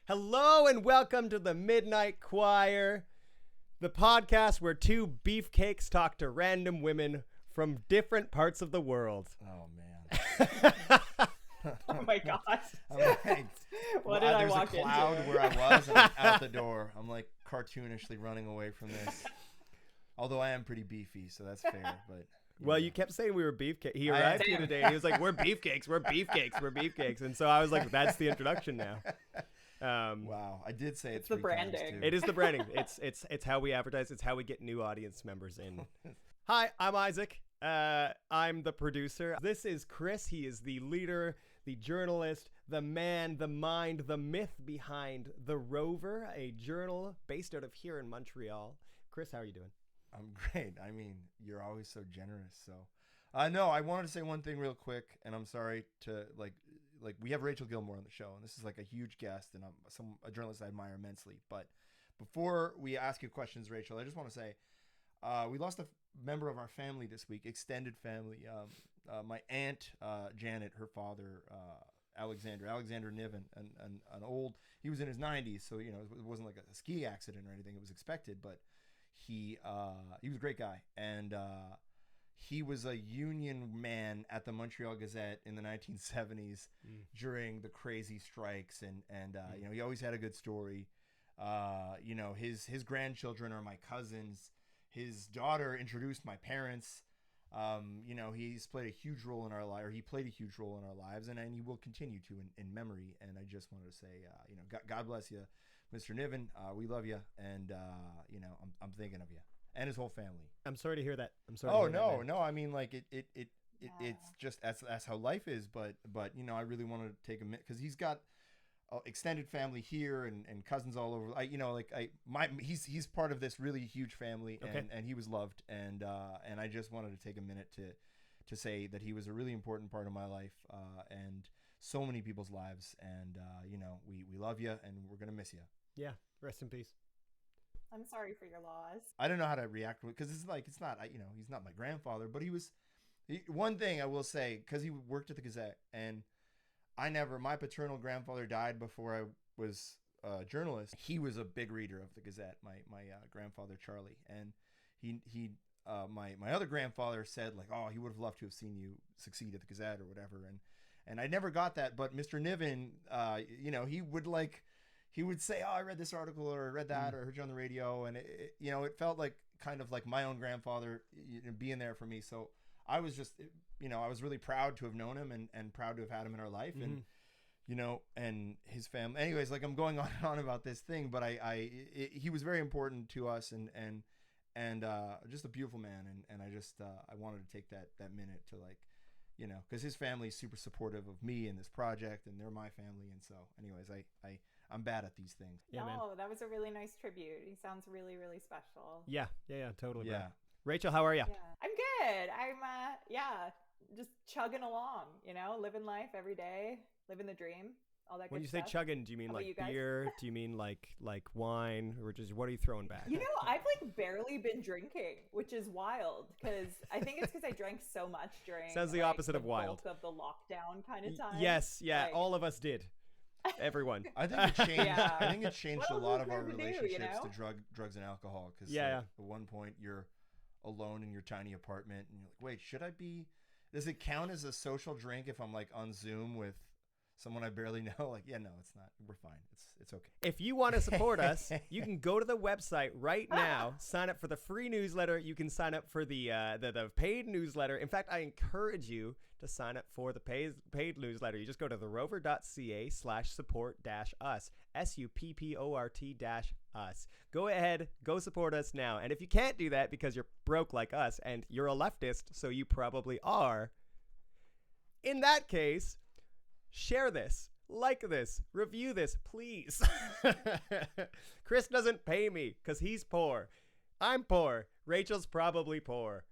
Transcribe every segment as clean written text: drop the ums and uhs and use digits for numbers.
Hello and welcome to the Midnight Choir, the podcast where two beefcakes talk to random women from different parts of the world. Oh, man. Oh, my gosh. I'm like, What did I walk There's a cloud into? where I was, and I'm out the door. I'm like cartoonishly running away from this. Although I am pretty beefy, so that's fair. But Well, you kept saying we were beefcakes. He I arrived here am. today and he was like, we're beefcakes, we're beefcakes, we're beefcakes. And so I was like, that's the introduction now. Wow, I did say It's the 3 times, branding. too. It is the branding. It's how we advertise. It's how we get new audience members in. Hi, I'm Isaac. I'm the producer. This is Chris. He is the leader, the journalist, the man, the mind, the myth behind The Rover, a journal based out of here in Montreal. Chris, how are you doing? I'm great. I mean, you're always so generous. So, no, I wanted to say one thing real quick, and I'm sorry to like we have Rachel Gilmore on the show, and this is like a huge guest, and I'm a journalist I admire immensely. But before we ask you questions, Rachel, I just want to say we lost a member of our family this week, extended family. My aunt Janet, her father Alexander Niven, an old. He was in his 90s, so you know it wasn't like a ski accident or anything. It was expected, but he was a great guy, and he was a union man at the Montreal Gazette in the 1970s during the crazy strikes, and you know, he always had a good story. You know, his grandchildren are my cousins. His daughter introduced my parents. You know, he's played a huge role in our life, or he played a huge role in our lives, and he will continue to in memory. And I just wanted to say, you know, God bless you, Mr. Niven. We love you, and you know, I'm thinking of you and his whole family. I'm sorry to hear that. I'm sorry. Oh to hear that, man. no! I mean, like it's just that's how life is. But you know, I really wanted to take a minute because he's got extended family here and cousins all over. He's part of this really huge family, Okay. and he was loved, and I just wanted to take a minute to say that he was a really important part of my life, and so many people's lives, and you know, we love you, and we're gonna miss you. Yeah, rest in peace. I'm sorry for your loss. I don't know how to react to it because it's not, you know, he's not my grandfather, but one thing I will say, because he worked at the Gazette, and my paternal grandfather died before I was a journalist. He was a big reader of the Gazette, my grandfather Charlie, and my other grandfather said, like, oh, he would have loved to have seen you succeed at the Gazette or whatever, and I never got that. But Mr. Niven, you know, he would say, oh, I read this article or I read that or I heard you on the radio. And, you know, it felt like kind of like my own grandfather, you know, being there for me. So I was just, you know, I was really proud to have known him and proud to have had him in our life. Mm-hmm. And, you know, and his family. Anyways, like I'm going on and on about this thing, but he was very important to us and just a beautiful man. And I just, I wanted to take that minute to, like, you know, because his family is super supportive of me and this project, and they're my family. And so anyways, I'm bad at these things. Yeah, man. That was a really nice tribute. He sounds really, really special. Yeah, totally. Yeah. Bro. Rachel, how are you? Yeah. I'm good. I'm just chugging along, you know, living life every day, living the dream, all that When good you stuff. say chugging, do you mean How about like you guys? beer? Do you mean like wine? Or just what are you throwing back? You know, I've like barely been drinking, which is wild because I think it's because I drank so much during Sounds the like, opposite of wild. bulk of the lockdown kind of time. Yes, yeah, Like- all of us did. Everyone. I think it changed. Yeah. I think it changed What a else lot is of our there to do, you relationships know? to drugs and alcohol. Because Yeah. at one point you're alone in your tiny apartment, and you're like, wait, should I be? Does it count as a social drink if I'm like on Zoom with someone I barely know? Like, yeah, no, it's not. We're fine. It's okay. If you want to support us, you can go to the website right now, sign up for the free newsletter. You can sign up for the paid newsletter. In fact, I encourage you to sign up for the paid newsletter. You just go to therover.ca/support-us, SUPPORT-us. Go ahead, go support us now. And if you can't do that because you're broke like us and you're a leftist, so you probably are, in that case, share this. Like this, review this, please. Chris doesn't pay me because he's poor. I'm poor. Rachel's probably poor.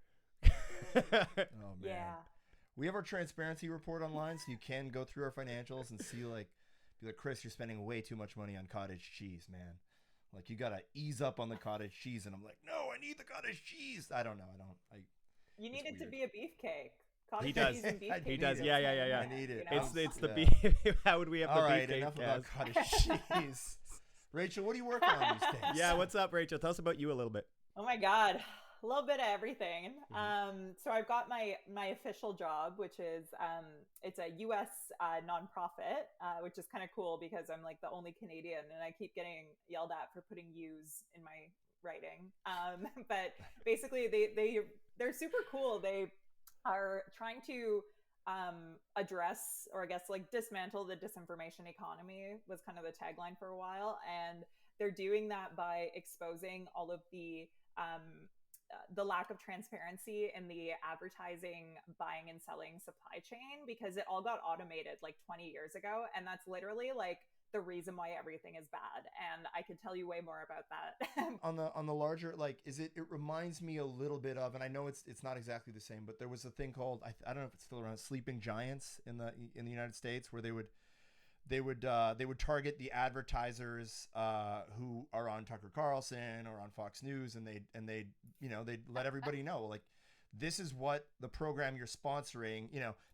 Oh man. Yeah. We have our transparency report online, so you can go through our financials and see, like, be like, Chris, you're spending way too much money on cottage cheese, man. Like, you gotta ease up on the cottage cheese, and I'm like, no, I need the cottage cheese. I don't know. You It's needed to weird. be a beefcake. Cottage He does. cheese and beefcake. He does. is Yeah. I need it. you know? It's the Yeah. beef. How would we have All the right, beefcake enough about cast? cottage cheese. Rachel, what are you working on these days? Yeah, what's up, Rachel? Tell us about you a little bit. Oh my God. A little bit of everything. Mm-hmm. So I've got my official job, which is it's a U.S. Nonprofit, which is kind of cool because I'm like the only Canadian, and I keep getting yelled at for putting U's in my writing. But basically, they're super cool. They are trying to address, or I guess like dismantle the disinformation economy was kind of the tagline for a while, and they're doing that by exposing all of the lack of transparency in the advertising, buying and selling supply chain, because it all got automated like 20 years ago, and that's literally like the reason why everything is bad. And I could tell you way more about that. On the larger, like, it reminds me a little bit of, and I know it's not exactly the same, but there was a thing called, I don't know if it's still around, sleeping giants in the United States, where they would target the advertisers who are on Tucker Carlson or on Fox News, and they'd let everybody know, like, this is what the program you're sponsoring,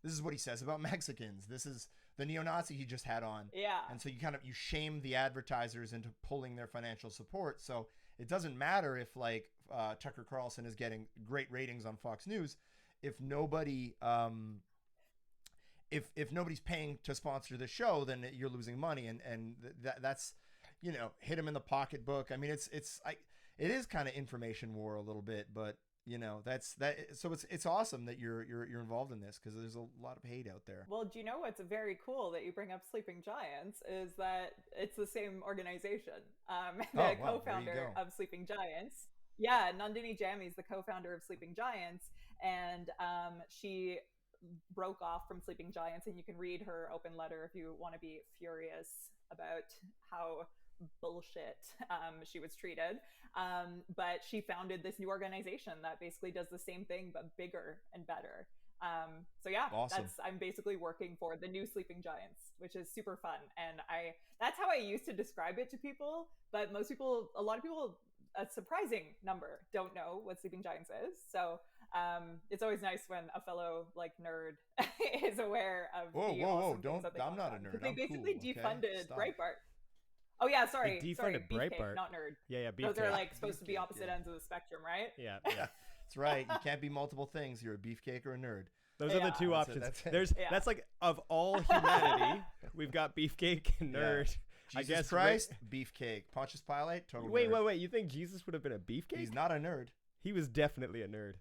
this is what he says about Mexicans, this is the neo-Nazi he just had on. Yeah. And so you shame the advertisers into pulling their financial support. So it doesn't matter if like Tucker Carlson is getting great ratings on Fox News, if nobody if nobody's paying to sponsor the show, then you're losing money, and that's hit him in the pocketbook. I mean, it is kind of information war a little bit, but that's that. So it's awesome that you're involved in this, because there's a lot of hate out there. Well, do you know what's very cool that you bring up Sleeping Giants is that it's the same organization. The co-founder of Sleeping Giants. Yeah, Nandini Jammy is the co-founder of Sleeping Giants, and she broke off from Sleeping Giants, and you can read her open letter if you want to be furious about how bullshit she was treated. But she founded this new organization that basically does the same thing but bigger and better. So yeah, awesome. I'm basically working for the new Sleeping Giants, which is super fun. And that's how I used to describe it to people. But a lot of people, a surprising number, don't know what Sleeping Giants is. So it's always nice when a fellow like nerd is aware of. Whoa! Don't! I'm not a nerd. They I'm basically cool, defunded okay? Breitbart. Oh yeah, sorry. They defunded Beefcake, Breitbart. not nerd. Yeah, Those beefcake. are like supposed to be Beefcake, opposite ends of the spectrum, right? Yeah. That's right. You can't be multiple things. You're a beefcake or a nerd. Those are the two That's options. it. That's like, of all humanity, we've got beefcake and nerd. Yeah. I guess Christ, beefcake. Pontius Pilate, total Wait. nerd. You think Jesus would have been a beefcake? He's not a nerd. He was definitely a nerd.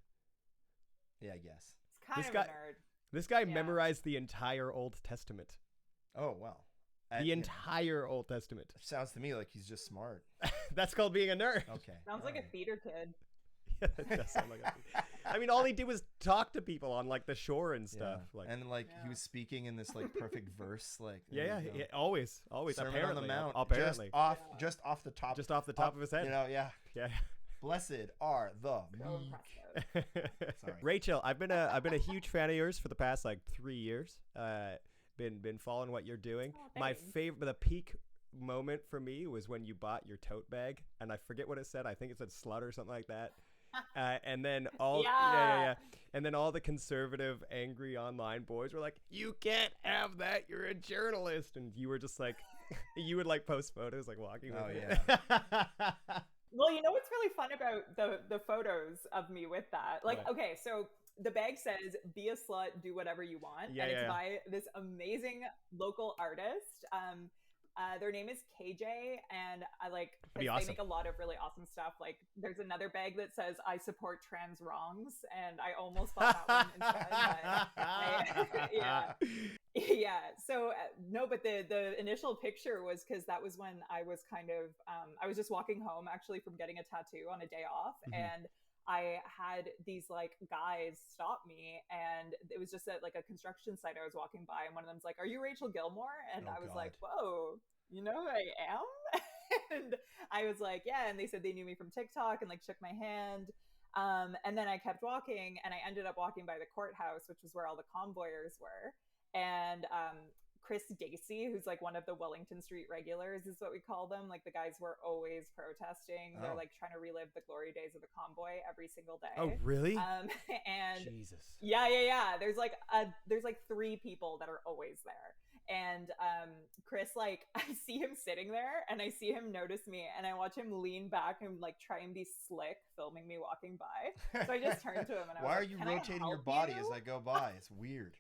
Yeah, I guess. It's kind This of guy- a nerd. This guy Yeah. memorized the entire Old Testament. Oh, wow. The entire Old Testament. Sounds to me like he's just smart. That's called being a nerd. Okay. Sounds like a theater kid. Yeah, that does sound like I mean, all he did was talk to people on like the shore and stuff. Yeah. Like, And he was speaking in this like perfect verse, like yeah, always. Sermon Apparently, on the Mount, apparently, just off the top, of his head. Yeah. Blessed are the So meek. impressive. Sorry. Rachel, I've been a huge fan of yours for the past like 3 years. Been following what you're doing. Oh, My thanks. favorite, the peak moment for me was when you bought your tote bag, and I forget what it said. I think it said slut or something like that. And then Yeah. and then all the conservative, angry online boys were like, "You can't have that. You're a journalist." And you were just like, you would like post photos like walking. Oh, with it. Well, you know what's really fun about the photos of me with that? Like, What? okay, so the bag says, "Be a slut, do whatever you want," Yeah, and it's yeah. by this amazing local artist. Their name is KJ, and I like That'd be they awesome. make a lot of really awesome stuff. Like, there's another bag that says, "I support trans wrongs," and I almost bought that one instead. Yeah. So no, but the initial picture was because that was when I was kind of I was just walking home actually from getting a tattoo on a day off, Mhm. and I had these like guys stop me, and it was just at like a construction site I was walking by, and one of them's like, "Are you Rachel Gilmore?" And Oh, I was God. like, "Whoa, you know who I am?" And I was like, "Yeah," and they said they knew me from TikTok and like shook my hand. And then I kept walking, and I ended up walking by the courthouse, which was where all the convoyers were. And Chris Dacey, who's like one of the Wellington Street regulars, is what we call them. Like the guys who are always protesting. They're like trying to relive the glory days of the convoy every single day. Oh, really? And Jesus. yeah. There's like 3 people that are always there. And Chris, like, I see him sitting there and I see him notice me and I watch him lean back and like try and be slick filming me walking by. So I just turned to him and I was Why like, are you "Can I rotating your help body you?" as I go by? It's weird.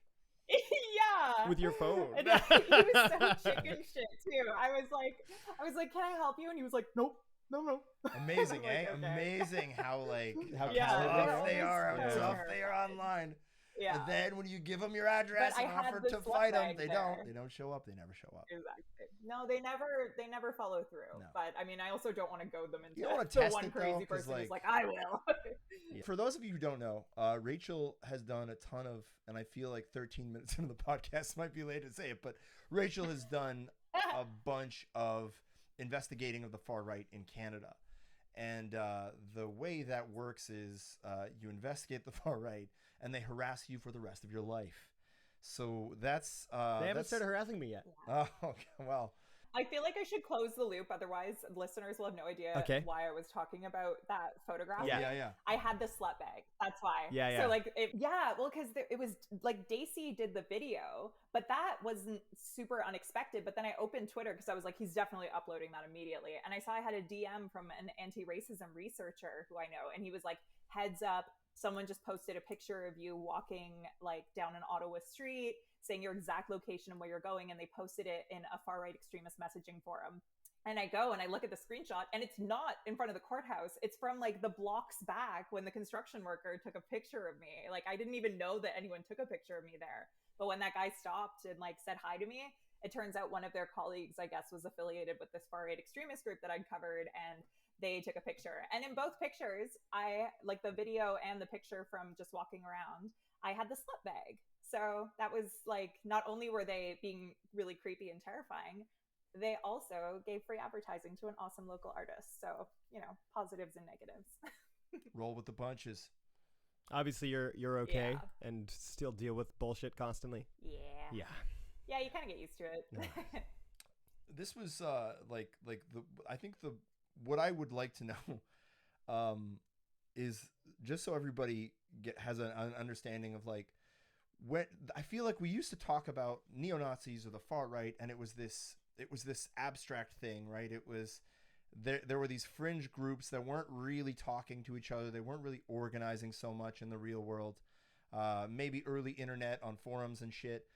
Yeah. With your phone. And he was so chicken shit too. I was like, "Can I help you?" And he was like, "Nope. No." Amazing, Like, eh? okay. Amazing how How tough they are, how Yeah. tough they are online. Yeah. And then when you give them your address But and I had offer the to slut fight them, bag they there. don't show up. They never show up. Exactly. No, they never follow through. No. But I mean, I also don't want to goad them into You don't wanna to test one it, though, crazy 'cause, person who's like- like, "I will." For those of you who don't know, Rachel has done a ton of, and I feel like 13 minutes into the podcast might be late to say it, but Rachel has done a bunch of investigating of the far right in Canada. And the way that works is you investigate the far right and they harass you for the rest of your life. So that's... They haven't started harassing me yet. Oh, okay, well... I feel like I should close the loop, otherwise listeners will have no idea why I was talking about that photograph. Yeah. I had the slut bag. That's why. Yeah. So like, well, because it was like Dacey did the video, but that wasn't super unexpected. But then I opened Twitter because I was like, he's definitely uploading that immediately. And I saw I had a DM from an anti-racism researcher who I know, and he was like, "Heads up, someone just posted a picture of you walking like down an Ottawa street, saying your exact location and where you're going, and they posted it in a far-right extremist messaging forum." And I go and I look at the screenshot and it's not in front of the courthouse. It's from like the blocks back when the construction worker took a picture of me. Like I didn't even know that anyone took a picture of me there. But when that guy stopped and like said hi to me, it turns out one of their colleagues, I guess, was affiliated with this far-right extremist group that I'd covered, and they took a picture. And in both pictures, I like the video and the picture from just walking around, I had the slut bag. So that was like, not only were they being really creepy and terrifying, they also gave free advertising to an awesome local artist. So, you know, positives and negatives. Roll with the punches. Obviously, you're okay and still deal with bullshit constantly. Yeah. Yeah, you kind of get used to it. No. This was I think what I would like to know is just so everybody has an understanding of like, when I feel like we used to talk about neo-Nazis or the far right, and it was this abstract thing, right? It was there were these fringe groups that weren't really talking to each other. They weren't really organizing so much in the real world. Maybe early internet on forums and shit,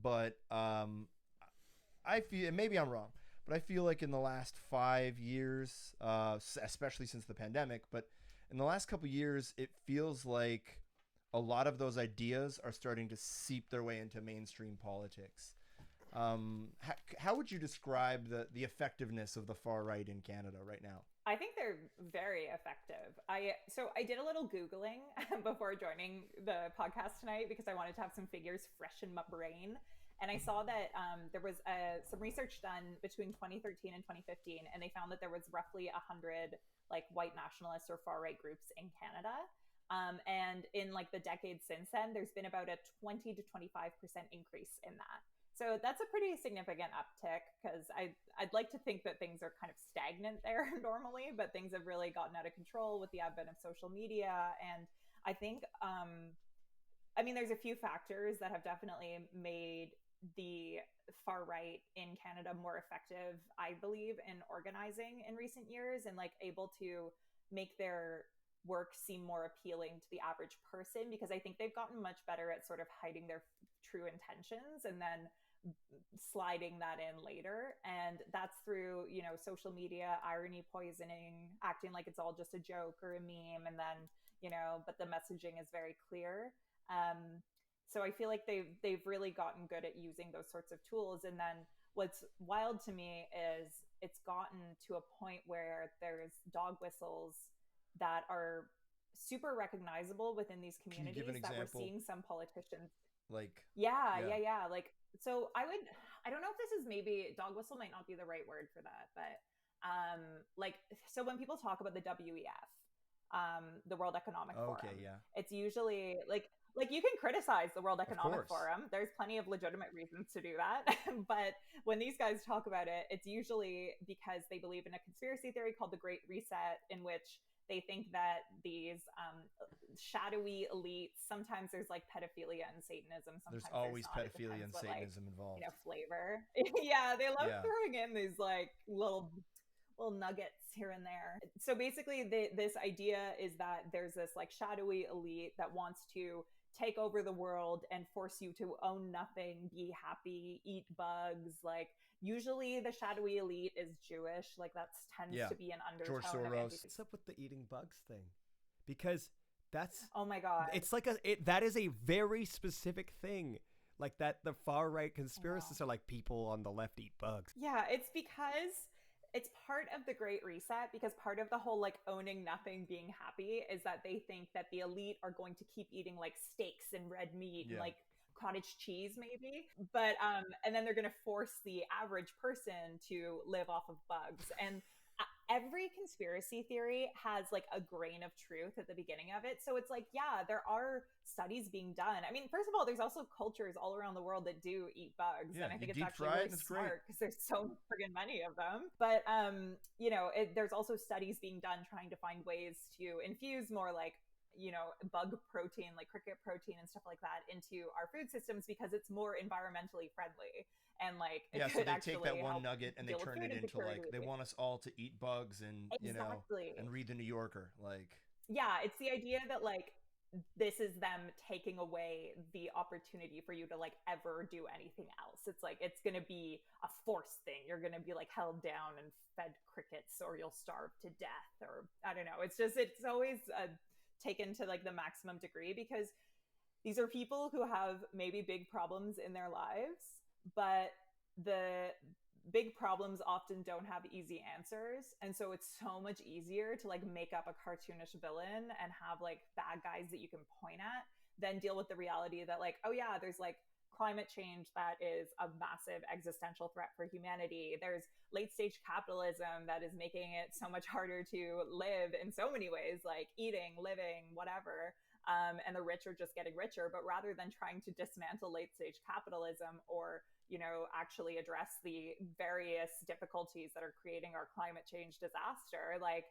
but I feel, and maybe I'm wrong, but I feel like in the last 5 years, especially since the pandemic, but in the last couple of years, it feels like a lot of those ideas are starting to seep their way into mainstream politics. How would you describe the effectiveness of the far right in Canada right now? I think they're very effective. So I did a little Googling before joining the podcast tonight because I wanted to have some figures fresh in my brain. And I saw that there was some research done between 2013 and 2015, and they found that there was roughly 100 like white nationalist or far right groups in Canada. And in like the decades since then, there's been about a 20 to 25% increase in that. So that's a pretty significant uptick, because I'd like to think that things are kind of stagnant there normally, but things have really gotten out of control with the advent of social media. And I think, there's a few factors that have definitely made the far right in Canada more effective, I believe, in organizing in recent years, and like able to make their work seem more appealing to the average person, because I think they've gotten much better at sort of hiding their true intentions and then sliding that in later. And that's through, you know, social media, irony poisoning, acting like it's all just a joke or a meme, and then, you know, but the messaging is very clear. So I feel like they've really gotten good at using those sorts of tools. And then what's wild to me is it's gotten to a point where there's dog whistles that are super recognizable within these communities that we're seeing some politicians like. Yeah. Like, so I don't know if this is, maybe dog whistle might not be the right word for that, but so when people talk about the WEF, the World Economic Forum. Okay, yeah. It's usually like you can criticize the World Economic course. Forum. There's plenty of legitimate reasons to do that. But when these guys talk about it, it's usually because they believe in a conspiracy theory called the Great Reset, in which they think that these shadowy elites, sometimes there's like pedophilia and Satanism. Sometimes There's always not. It pedophilia and depends what, Satanism involved. flavor. Yeah, they love Yeah. throwing in these like little nuggets here and there. So basically this idea is that there's this like shadowy elite that wants to take over the world and force you to own nothing, be happy, eat bugs. Like usually the shadowy elite is Jewish. Like that tends to be an undertone. George Soros. What's up with the eating bugs thing? Because that's, oh my God. it's like that is a very specific thing. Like that the far right conspiracists are like, people on the left eat bugs. Yeah, it's because it's part of the Great Reset, because part of the whole like owning nothing, being happy is that they think that the elite are going to keep eating like steaks and red meat and like cottage cheese maybe, but and then they're going to force the average person to live off of bugs. And every conspiracy theory has like a grain of truth at the beginning of it. So it's like, yeah, there are studies being done. I mean, first of all, there's also cultures all around the world that do eat bugs. Yeah, and I think it's deep actually fry really it and it's smart because there's so friggin' many of them. But, there's also studies being done trying to find ways to infuse more like, bug protein, like cricket protein and stuff like that into our food systems because it's more environmentally friendly. And like, so they take that one nugget and they turn it into like, they want us all to eat bugs and, and read the New Yorker. Like, yeah, it's the idea that like, this is them taking away the opportunity for you to like ever do anything else. It's like, it's going to be a forced thing. You're going to be like held down and fed crickets or you'll starve to death, or I don't know. It's always taken to like the maximum degree because these are people who have maybe big problems in their lives, but the big problems often don't have easy answers. And so it's so much easier to like make up a cartoonish villain and have like bad guys that you can point at than deal with the reality that like, oh yeah, there's like climate change that is a massive existential threat for humanity. There's late stage capitalism that is making it so much harder to live in so many ways, like eating, living, whatever. And the rich are just getting richer. But rather than trying to dismantle late stage capitalism or actually address the various difficulties that are creating our climate change disaster, like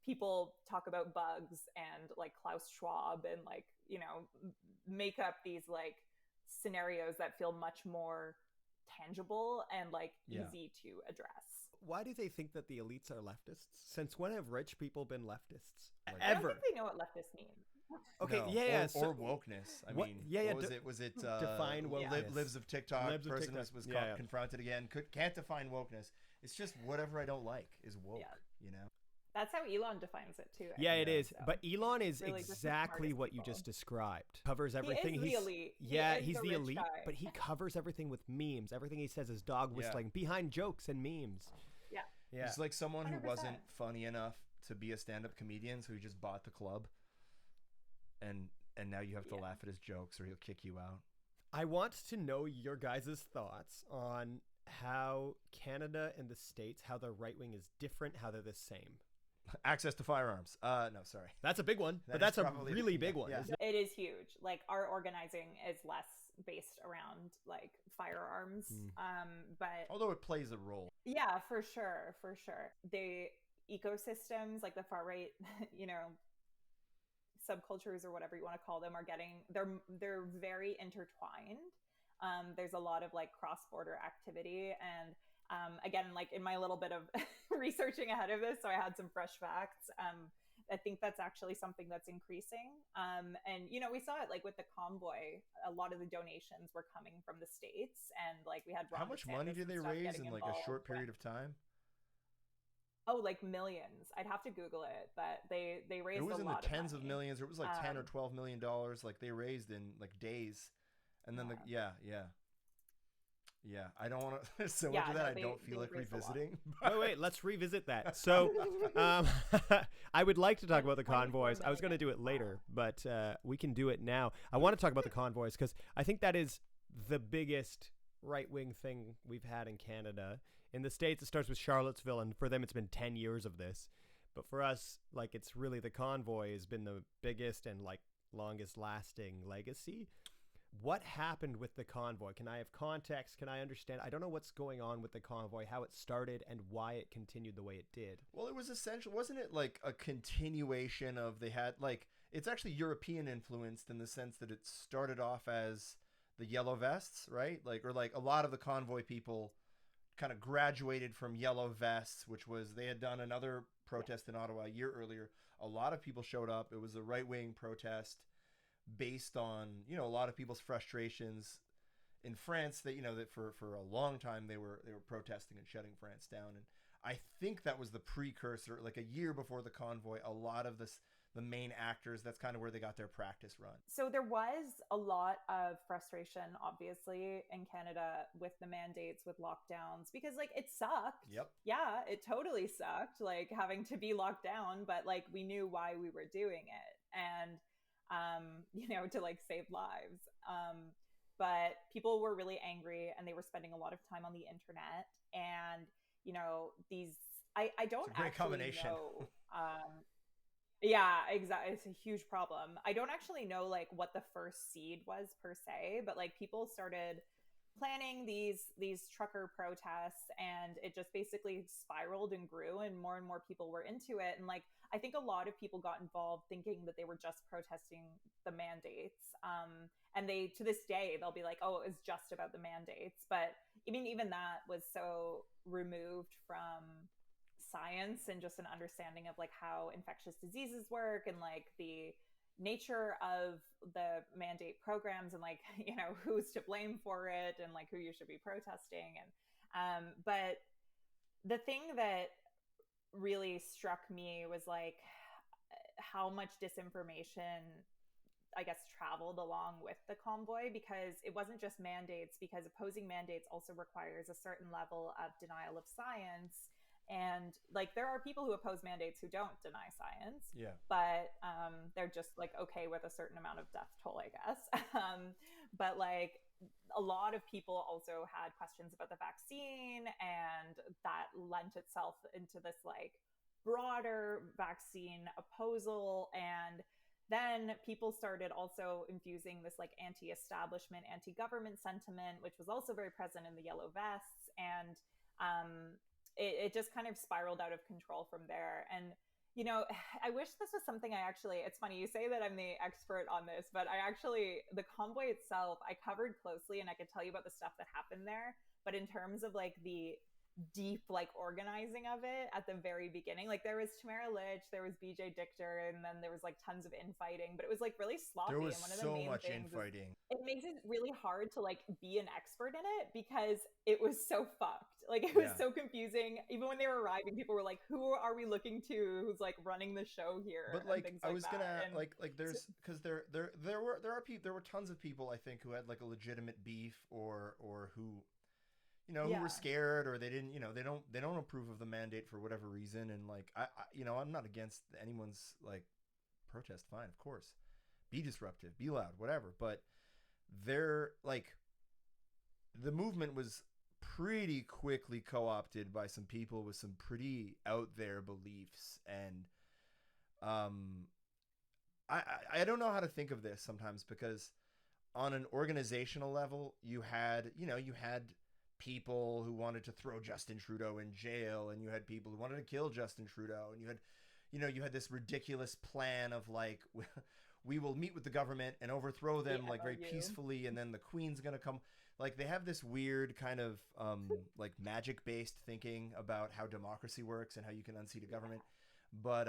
people talk about bugs and like Klaus Schwab and like, make up these like scenarios that feel much more tangible and like easy to address. Why do they think that the elites are leftists? Since when have rich people been leftists? Like, I don't think they know what leftists mean. Okay, no, or wokeness. I mean, what was it? Define wokeness. Lives of TikTok. Lives of person TikTok. was confronted again. Can't define wokeness. It's just whatever I don't like is woke. Yeah. That's how Elon defines it too. It is. So. But Elon is really exactly what you just described. Covers everything. He's the elite. He's the elite, guy. But he covers everything with memes. Everything he says is dog whistling behind jokes and memes. Yeah. He's like someone 100%. Who wasn't funny enough to be a stand-up comedian, so he just bought the club. And now you have to laugh at his jokes or he'll kick you out. I want to know your guys' thoughts on how Canada and the States, how the right wing is different, how they're the same. Access to firearms. No, sorry. That's a big one, but that's a really big one. Yeah. It is huge. Like our organizing is less based around like firearms. But although it plays a role. Yeah, for sure. The ecosystems, like the far right, subcultures or whatever you want to call them, they're very intertwined. There's a lot of like cross-border activity, and again, like in my little bit of researching ahead of this, so I had some fresh facts. I think that's actually something that's increasing. And we saw it like with the Convoy. A lot of the donations were coming from the States, and like we had how much money did they raise in like a short period of time? Oh, like millions. I'd have to Google it, but they raised a lot of money. It was in the tens of millions. It was like $10 or $12 million. Like they raised in like days, and then I don't want to so much of that. I don't feel like revisiting. Wait, let's revisit that. So, I would like to talk about the Convoys. I was going to do it later, but we can do it now. I want to talk about the Convoys because I think that is the biggest right-wing thing we've had in Canada. In the States, it starts with Charlottesville, and for them, it's been 10 years of this. But for us, like, it's really the convoy has been the biggest and like longest lasting legacy. What happened with the convoy? Can I have context? Can I understand? I don't know what's going on with the convoy, how it started, and why it continued the way it did. Well, it was essential, wasn't it? Like a continuation of they had like it's actually European influenced in the sense that it started off as the yellow vests, right? Like or like a lot of the convoy people kind of graduated from yellow vests, which was they had done another protest in Ottawa a year earlier. A lot of people showed up. It was a right-wing protest based on, you know, a lot of people's frustrations in France that, you know, that for a long time they were protesting and shutting France down. And I think that was the precursor, like a year before the convoy, a lot of the main actors, that's kind of where they got their practice run. So there was a lot of frustration, obviously, in Canada with the mandates, with lockdowns, because like it sucked. Yep. Yeah, it totally sucked, like having to be locked down, but like we knew why we were doing it. And you know, to like save lives. But people were really angry and they were spending a lot of time on the internet. And, you know, I don't It's a great actually combination. know. Yeah, exactly. It's a huge problem. I don't actually know like what the first seed was per se, but like people started planning these trucker protests and it just basically spiraled and grew and more people were into it. And like I think a lot of people got involved thinking that they were just protesting the mandates. And they, to this day, they'll be like, oh, it was just about the mandates. But I mean, even that was so removed from science and just an understanding of like how infectious diseases work and like the nature of the mandate programs and like, you know, who's to blame for it and like who you should be protesting. And but the thing that really struck me was like how much disinformation, I guess, traveled along with the convoy, because it wasn't just mandates, because opposing mandates also requires a certain level of denial of science. And like there are people who oppose mandates who don't deny science, Yeah. but they're just like okay with a certain amount of death toll, I guess. But like a lot of people also had questions about the vaccine, and that lent itself into this like broader vaccine opposal. And then people started also infusing this like anti-establishment, anti-government sentiment, which was also very present in the yellow vests. And it just kind of spiraled out of control from there. And, you know, I wish this was something it's funny you say that I'm the expert on this, but the convoy itself, I covered closely and I could tell you about the stuff that happened there. But in terms of like the deep like organizing of it at the very beginning, like there was Tamara Lich, there was BJ Dichter, and then there was like tons of infighting, but it was like really sloppy. There was and one of so the main much things infighting. it makes it really hard to like be an expert in it because it was so fucked. Like it was so confusing. Even when they were arriving, people were like, who are we looking to, who's like running the show here? But like and things I was that. gonna And like there's because there were tons of people I think who had like a legitimate beef or who, you know, who were scared, or they didn't, you know, they don't approve of the mandate for whatever reason. And like I you know, I'm not against anyone's like protest, fine, of course, be disruptive, be loud, whatever, but they're like the movement was pretty quickly co-opted by some people with some pretty out there beliefs. And I don't know how to think of this sometimes, because on an organizational level you had people who wanted to throw Justin Trudeau in jail, and you had people who wanted to kill Justin Trudeau, and you had this ridiculous plan of like we will meet with the government and overthrow them like very peacefully, and then the Queen's gonna come. Like they have this weird kind of like magic based thinking about how democracy works and how you can unseat a government. But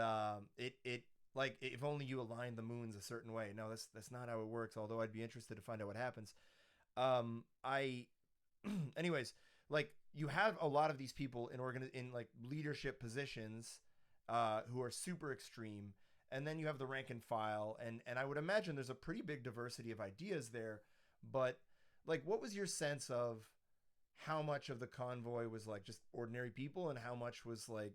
it like if only you align the moons a certain way. No, that's not how it works. Although I'd be interested to find out what happens. Anyways, like you have a lot of these people in like leadership positions who are super extreme, and then you have the rank and file, and I would imagine there's a pretty big diversity of ideas there. But like, what was your sense of how much of the convoy was like just ordinary people and how much was like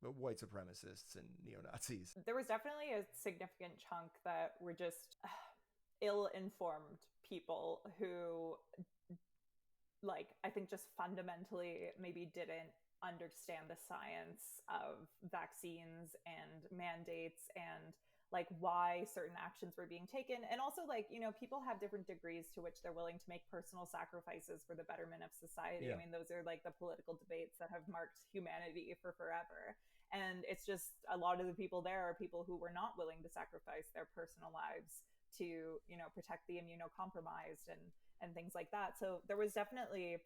white supremacists and neo-Nazis? There was definitely a significant chunk that were just ill-informed people who, like, I think just fundamentally maybe didn't understand the science of vaccines and mandates and like why certain actions were being taken. And also like, you know, people have different degrees to which they're willing to make personal sacrifices for the betterment of society. Yeah. I mean, those are like the political debates that have marked humanity for forever. And it's just a lot of the people there are people who were not willing to sacrifice their personal lives to, you know, protect the immunocompromised and things like that. So there was definitely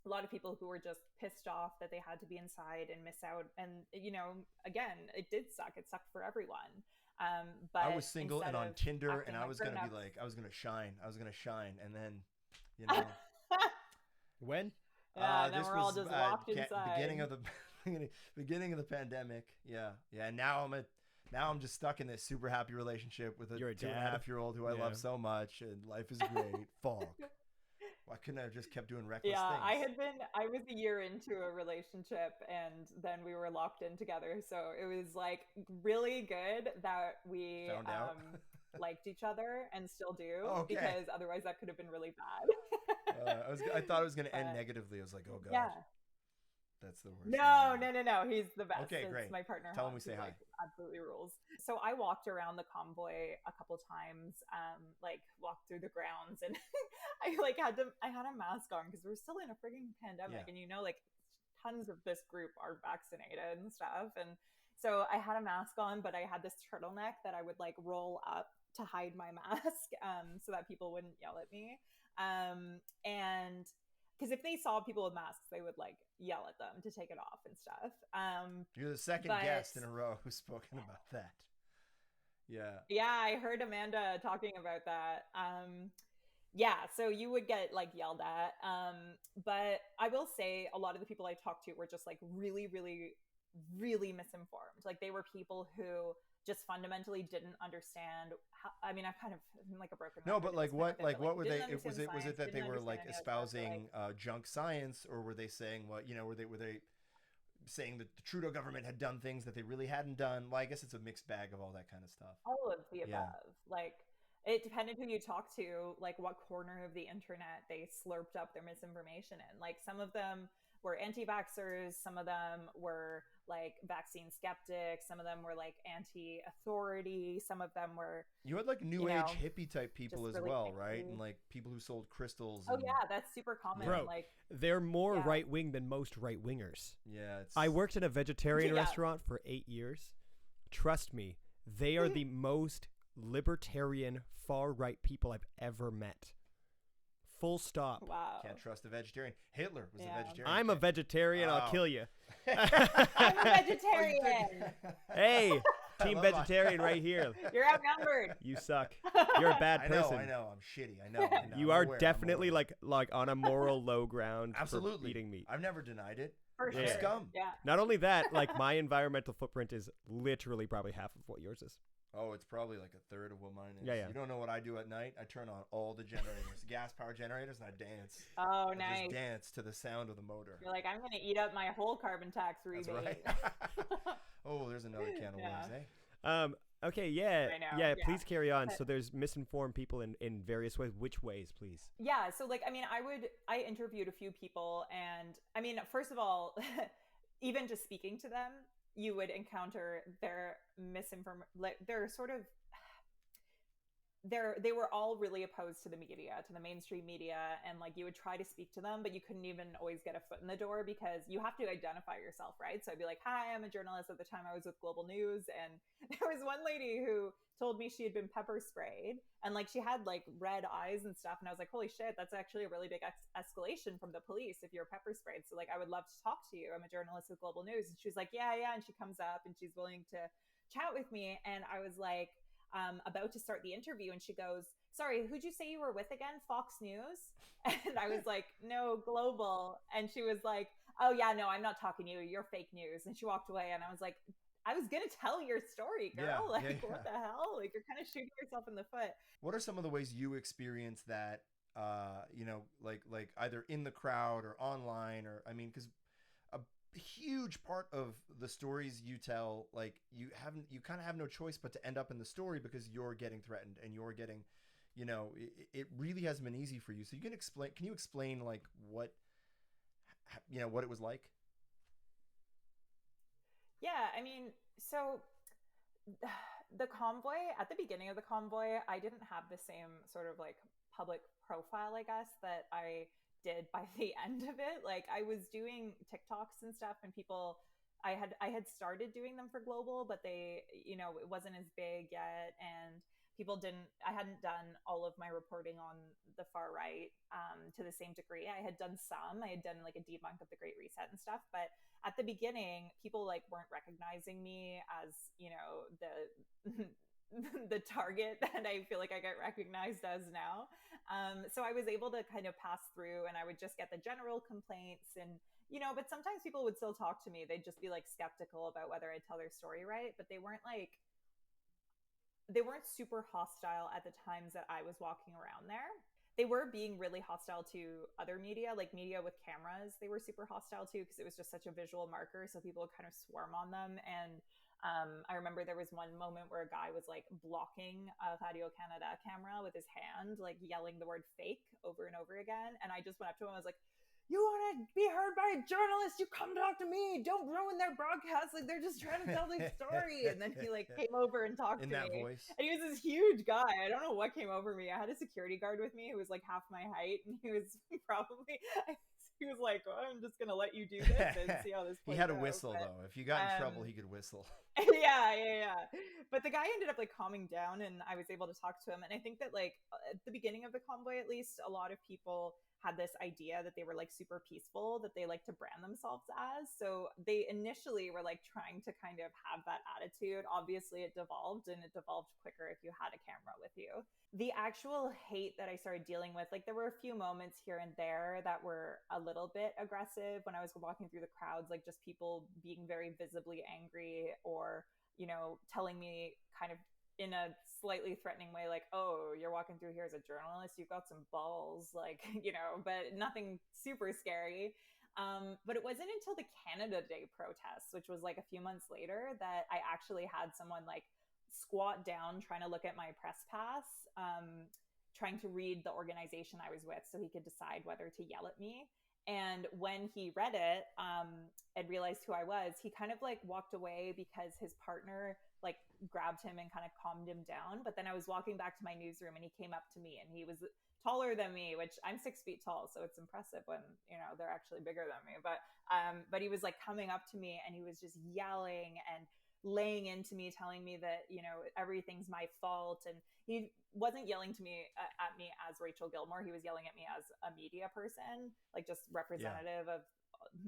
a lot of people who were just pissed off that they had to be inside and miss out. And, you know, again, it did suck. It sucked for everyone. But I was single and on Tinder, and I was going to be like, I was going to shine. And then, you know. When? Yeah, then we're all just locked inside. Beginning of the pandemic. Yeah. And now I'm just stuck in this super happy relationship with a 2.5-year-old who I love so much, and life is great. Fuck. Why couldn't I have just kept doing reckless things? I was a year into a relationship, and then we were locked in together. So it was like really good that we Found out. liked each other and still do, Okay. because otherwise that could have been really bad. I thought it was going to end negatively. I was like, oh God. Yeah. That's the worst. No. He's the best. Okay, great. It's my partner. Tell him we say hi. Like, absolutely rules. So I walked around the convoy a couple times, like walked through the grounds, and I had a mask on because we're still in a frigging pandemic, and you know, like tons of this group are vaccinated and stuff, and so I had a mask on, but I had this turtleneck that I would like roll up to hide my mask, so that people wouldn't yell at me, and because if they saw people with masks, they would like yell at them to take it off and stuff. You're the second guest in a row who's spoken about that. Yeah, I heard Amanda talking about that. So you would get like yelled at. But I will say a lot of the people I talked to were just like really, really, really misinformed. Like they were people who just fundamentally didn't understand how, I mean, I've kind of been like a broken record. No, but like what were they? Was it that they were like espousing junk science, or were they saying were they saying that the Trudeau government had done things that they really hadn't done? Well, I guess it's a mixed bag of all that kind of stuff. All of the above. Like it depended who you talk to, like what corner of the internet they slurped up their misinformation in. Like some of them were anti-vaxxers, some of them were like vaccine skeptics, some of them were like anti-authority, some of them were you had like new age hippie type people as really well, right? And like people who sold crystals. Oh yeah, that's super common. Bro, like they're more right wing than most right wingers. Yeah, I worked in a vegetarian restaurant for 8 years. Trust me, they are the most libertarian far right people I've ever met. Full stop. Wow. Can't trust a vegetarian. Hitler was a vegetarian. I'm a vegetarian. I'll kill you. I'm a vegetarian. Hey, team vegetarian right here. You're outnumbered. You suck. You're a bad person. I know. I'm shitty. I know. You are definitely like on a moral low ground. Absolutely. For eating meat. I've never denied it. For sure. Scum. Yeah. Not only that, like my environmental footprint is literally probably half of what yours is. Oh, it's probably like a third of what mine is. Yeah. You don't know what I do at night? I turn on all the generators, gas power generators, and I dance. Oh, I nice. just dance to the sound of the motor. You're like, I'm going to eat up my whole carbon tax rebate. That's right. Oh, there's another can of worms, eh? Okay, yeah. I know, yeah, please carry on. So there's misinformed people in various ways. Which ways, please? Yeah, so like, I mean, I interviewed a few people, and I mean, first of all, even just speaking to them, you would encounter their they were all really opposed to the media, to the mainstream media, and like you would try to speak to them, but you couldn't even always get a foot in the door because you have to identify yourself, right? So I'd be like, hi, I'm a journalist. At the time I was with Global News, and there was one lady who told me she had been pepper sprayed, and like she had like red eyes and stuff, and I was like, holy shit, that's actually a really big escalation from the police if you're pepper sprayed. So like, I would love to talk to you. I'm a journalist with Global News. And she was like, yeah, and she comes up and she's willing to chat with me, and I was like, about to start the interview, and she goes, sorry, who'd you say you were with again? Fox News? And I was like, no, Global. And she was like, oh yeah, no, I'm not talking to you, you're fake news. And she walked away, and I was like, I was gonna tell your story, girl. What the hell? Like, you're kind of shooting yourself in the foot. What are some of the ways you experience that, like either in the crowd or online, or I mean, because a huge part of the stories you tell, like you kind of have no choice but to end up in the story because you're getting threatened and you're getting, it really hasn't been easy for you. So can you explain like what it was like? Yeah, I mean, so the convoy, at the beginning of the convoy, I didn't have the same sort of like public profile, I guess, that I did by the end of it. Like I was doing TikToks and stuff, and people, I had started doing them for global, but they, it wasn't as big yet, and people didn't. I hadn't done all of my reporting on the far right to the same degree. I had done some. I had done like a debunk of the Great Reset and stuff, but at the beginning, people like weren't recognizing me as, the the target that I feel like I get recognized as now. So I was able to kind of pass through, and I would just get the general complaints, and but sometimes people would still talk to me. They'd just be like skeptical about whether I tell their story right, but they weren't super hostile at the times that I was walking around there. They were being really hostile to other media, like media with cameras. They were super hostile to because it was just such a visual marker. So people would kind of swarm on them. And I remember there was one moment where a guy was like blocking a Radio Canada camera with his hand, like yelling the word fake over and over again. And I just went up to him. I was like, you want to be heard by a journalist, you come talk to me. Don't ruin their broadcast. Like they're just trying to tell their story. And then he like came over and talked In to that me. voice. And he was this huge guy. I don't know what came over me. I had a security guard with me who was like half my height, and he was probably he was like, well, I'm just gonna let you do this and see how this He plays had a out. whistle But, though. If you got in trouble, he could whistle. yeah. But the guy ended up like calming down, and I was able to talk to him. And I think that like at the beginning of the convoy, at least, a lot of people had this idea that they were like super peaceful, that they like to brand themselves as. So they initially were like trying to kind of have that attitude. Obviously it devolved, and it devolved quicker if you had a camera with you. The actual hate that I started dealing with, like there were a few moments here and there that were a little bit aggressive when I was walking through the crowds, like just people being very visibly angry, or, telling me kind of in a slightly threatening way, like, oh, you're walking through here as a journalist, you've got some balls, like, but nothing super scary. But it wasn't until the Canada Day protests, which was like a few months later, that I actually had someone like squat down trying to look at my press pass, trying to read the organization I was with so he could decide whether to yell at me. And when he read it and realized who I was, he kind of like walked away because his partner like grabbed him and kind of calmed him down. But then I was walking back to my newsroom, and he came up to me, and he was taller than me, which I'm 6 feet tall. So it's impressive when, they're actually bigger than me. But he was like coming up to me, and he was just yelling and laying into me, telling me that, everything's my fault. And he wasn't yelling to me at me as Rachel Gilmore. He was yelling at me as a media person, like just representative of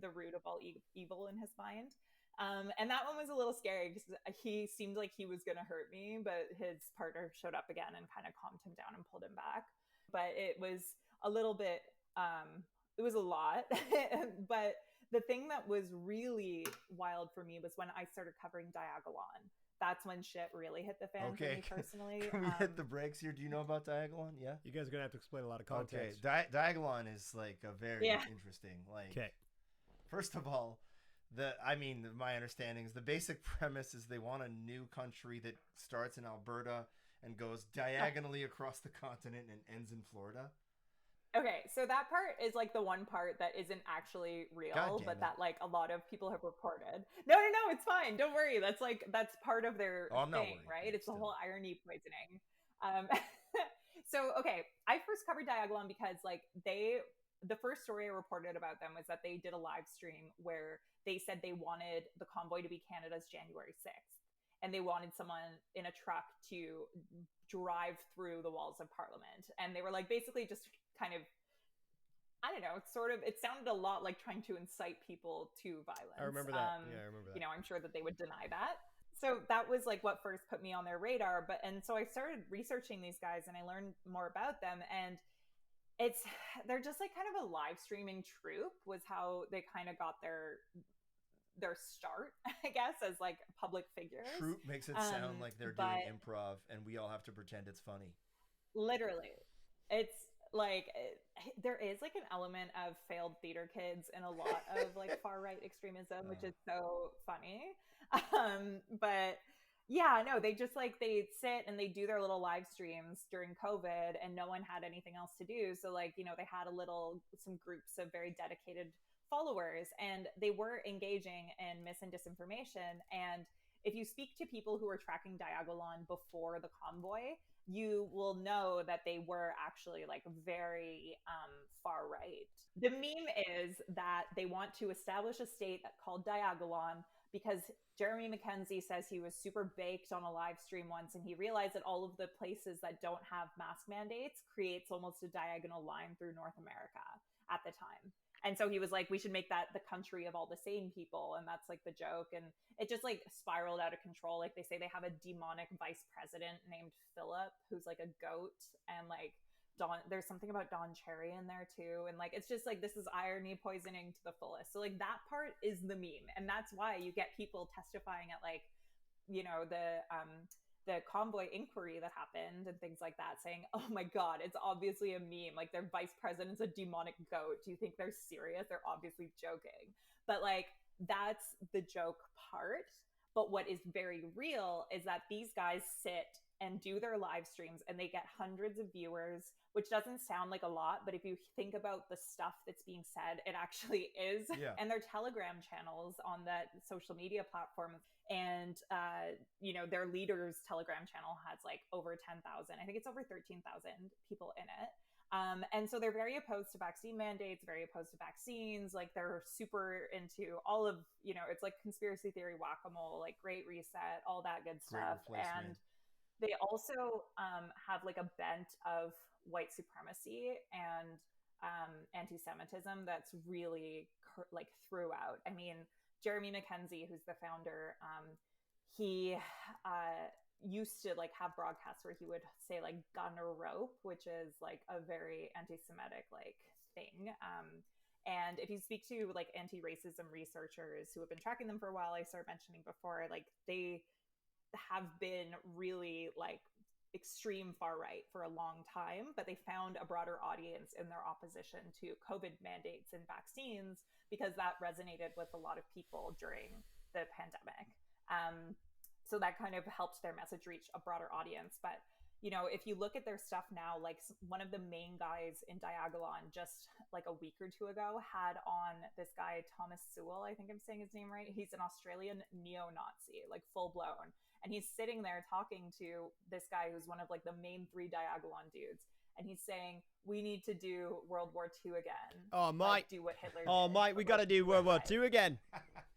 the root of all evil in his mind. And that one was a little scary because he seemed like he was going to hurt me, but his partner showed up again and kind of calmed him down and pulled him back. But it was a little bit, it was a lot. But the thing that was really wild for me was when I started covering Diagon. That's when shit really hit the fan for me personally. Can we hit the brakes here? Do you know about Diagon? Yeah. You guys are gonna have to explain a lot of context. Okay, Diagon is like a very interesting. Like, first of all, my understanding is the basic premise is they want a new country that starts in Alberta and goes diagonally across the continent and ends in Florida. Okay, so that part is like the one part that isn't actually real, but that like a lot of people have reported. No, it's fine. Don't worry. That's part of their thing, right? It's the whole irony poisoning. So, okay, I first covered Diagon because like the first story I reported about them was that they did a live stream where they said they wanted the convoy to be Canada's January 6th. And they wanted someone in a truck to drive through the walls of Parliament. And they were like basically just kind of, I don't know, it sounded a lot like trying to incite people to violence. I remember that. I remember that. I'm sure that they would deny that. So that was like what first put me on their radar. And so I started researching these guys, and I learned more about them. And they're just like kind of a live streaming troupe was how they kind of got their start, I guess, as like public figures. Troupe makes it sound like they're doing improv and we all have to pretend it's funny. Literally. It's like there is like an element of failed theater kids in a lot of like far right extremism, which is so funny. But yeah, no, they just like they sit and they do their little live streams during COVID, and no one had anything else to do. So like, they had some groups of very dedicated followers, and they were engaging in mis and disinformation. And if you speak to people who were tracking Diagon before the convoy, you will know that they were actually like very far right. The meme is that they want to establish a state called Diagon because Jeremy Mackenzie says he was super baked on a live stream once, and he realized that all of the places that don't have mask mandates creates almost a diagonal line through North America at the time. And so he was like, we should make that the country of all the sane people. And that's like the joke. And it just like spiraled out of control. Like they say they have a demonic vice president named Philip, who's like a goat. And like there's something about Don Cherry in there too. And like, it's just like, this is irony poisoning to the fullest. So like that part is the meme. And that's why you get people testifying at like, you know, the convoy inquiry that happened and things like that, saying, oh my God, it's obviously a meme. Like their vice president's a demonic goat. Do you think they're serious? They're obviously joking. But like, that's the joke part. But what is very real is that these guys sit and do their live streams and they get hundreds of viewers, which doesn't sound like a lot, but if you think about the stuff that's being said, it actually is. Yeah. And their Telegram channels on that social media platform, and you know, their leader's Telegram channel has like over 10,000. I think it's over 13,000 people in it. And so they're very opposed to vaccine mandates, very opposed to vaccines. Like they're super into all of, you know, it's like conspiracy theory whack-a-mole, like Great Reset, all that good stuff. And they also have like a bent of white supremacy and anti-Semitism that's really like throughout. I mean, Jeremy Mackenzie, who's the founder, he used to like have broadcasts where he would say like gun or rope, which is like a very anti-Semitic like thing. And if you speak to like anti-racism researchers who have been tracking them for a while, I started mentioning before, like they have been really like extreme far right for a long time, but they found a broader audience in their opposition to COVID mandates and vaccines because that resonated with a lot of people during the pandemic. So that kind of helped their message reach a broader audience. But, you know, if you look at their stuff now, like one of the main guys in Diagon just like a week or two ago had on this guy, Thomas Sewell, I think I'm saying his name right. He's an Australian neo-Nazi, like full blown. And he's sitting there talking to this guy who's one of like the main 3 Diagon dudes. And he's saying, we need to do World War II again. Oh, Like, mate. do what Hitler Oh, did. mate, we got to do World War II again.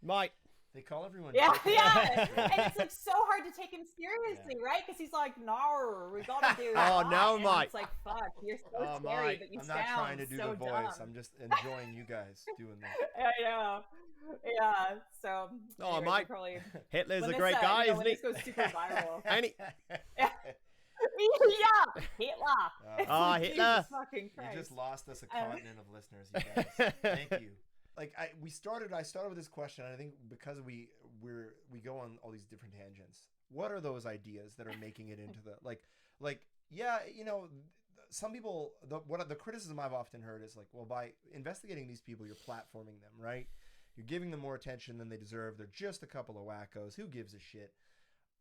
Mate. They call everyone. Yeah. And it's like so hard to take him seriously, right? Because he's like, no, we got to do Oh, that. no, And mate. It's like, fuck, you're so scary, mate. but you I'm sound not trying to do so the voice. dumb. I'm just enjoying you guys doing that. I know. Yeah. So. Oh, anyways, mate. probably, Hitler's when a this, great guy, you know, isn't when he? this goes super viral. Ain't he? Yeah, Hitler. Oh, Hitler. Jesus fucking Christ. You just lost us a continent of listeners, you guys. Thank you. Like I started with this question, and I think because we go on all these different tangents. What are those ideas that are making it into the like yeah, you know, some people, the criticism I've often heard is like, well, by investigating these people, you're platforming them, right? You're giving them more attention than they deserve. They're just a couple of wackos. Who gives a shit?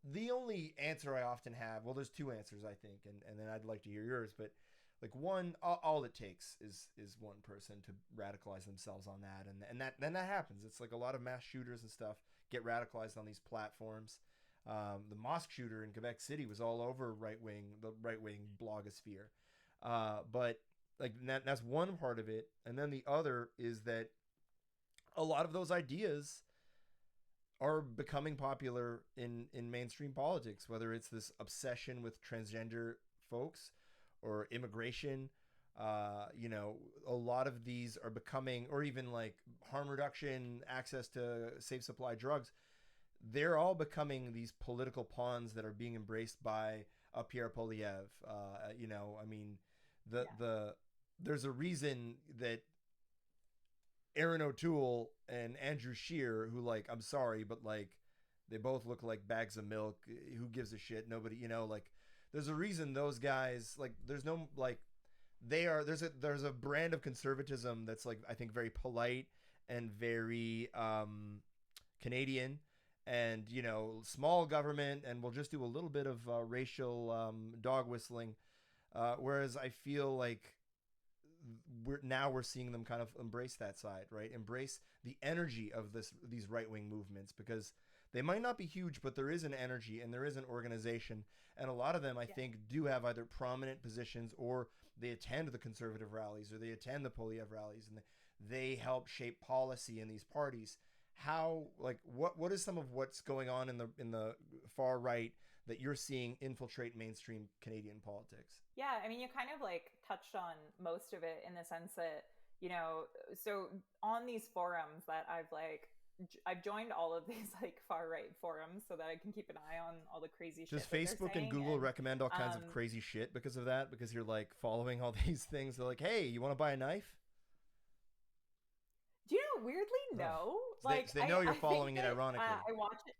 The only answer I often have, well, there's 2 answers, I think, and then I'd like to hear yours, but like one, all it takes is one person to radicalize themselves on that, and that happens. It's like a lot of mass shooters and stuff get radicalized on these platforms. The mosque shooter in Quebec City was all over the right wing blogosphere. But like that's one part of it, and then the other is that a lot of those ideas are becoming popular in mainstream politics, whether it's this obsession with transgender folks or immigration. You know, a lot of these are becoming, or even like harm reduction, access to safe supply drugs. They're all becoming these political pawns that are being embraced by Pierre Poilievre. You know, I mean, there's a reason that Aaron O'Toole and Andrew Scheer, who, like, I'm sorry, but like they both look like bags of milk. Who gives a shit? Nobody, you know, like there's a reason those guys, like, there's no, like, there's a brand of conservatism that's, like, I think very polite and very Canadian, and, you know, small government, and we'll just do a little bit of racial dog whistling, whereas I feel like we're seeing them kind of embrace that side, right? Embrace the energy of these right-wing movements, because they might not be huge, but there is an energy and there is an organization, and a lot of them I think do have either prominent positions, or they attend the conservative rallies, or they attend the Polyev rallies, and they help shape policy in these parties. How, like, what is some of what's going on in the far right that you're seeing infiltrate mainstream Canadian politics? Yeah, I mean, you kind of like touched on most of it in the sense that, you know, so on these forums that I've joined all of these like far right forums so that I can keep an eye on all the crazy shit. Does Facebook and Google recommend all kinds of crazy shit because of that? Because you're like following all these things. They're like, hey, you want to buy a knife? Do you know, weirdly, no. So like they know you're following it ironically. I watch it.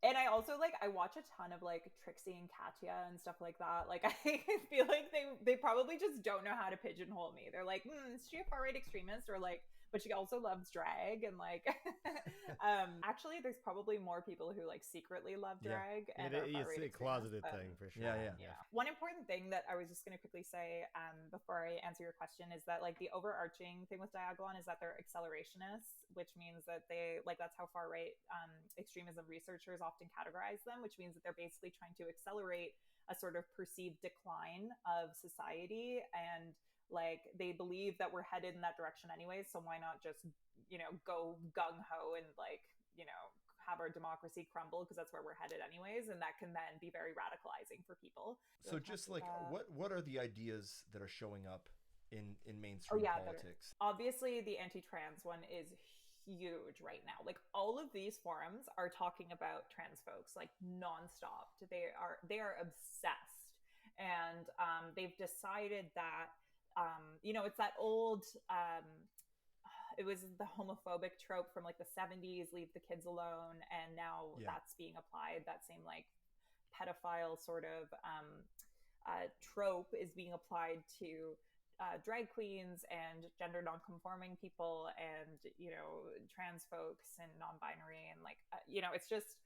And I also I watch a ton of like Trixie and Katya and stuff like that. Like, I feel like they probably just don't know how to pigeonhole me. They're like, is she a far right extremist? Or like, but she also loves drag, and like, actually, there's probably more people who like secretly love drag. And it's a closeted thing for sure. Yeah. One important thing that I was just going to quickly say before I answer your question is that like the overarching thing with Diagon is that they're accelerationists, which means that that's how far right extremism researchers often categorize them, which means that they're basically trying to accelerate a sort of perceived decline of society, and like they believe that we're headed in that direction anyways, so why not just, you know, go gung-ho and like, you know, have our democracy crumble, because that's where we're headed anyways, and that can then be very radicalizing for people. So just like what are the ideas that are showing up in mainstream politics? Obviously the anti-trans one is huge right now. Like, all of these forums are talking about trans folks like nonstop. They are obsessed, and they've decided that you know, it's that old it was the homophobic trope from like the 70s, leave the kids alone, and now that's being applied. That same like pedophile sort of trope is being applied to drag queens and gender non-conforming people, and, you know, trans folks and non-binary, and like you know, it's just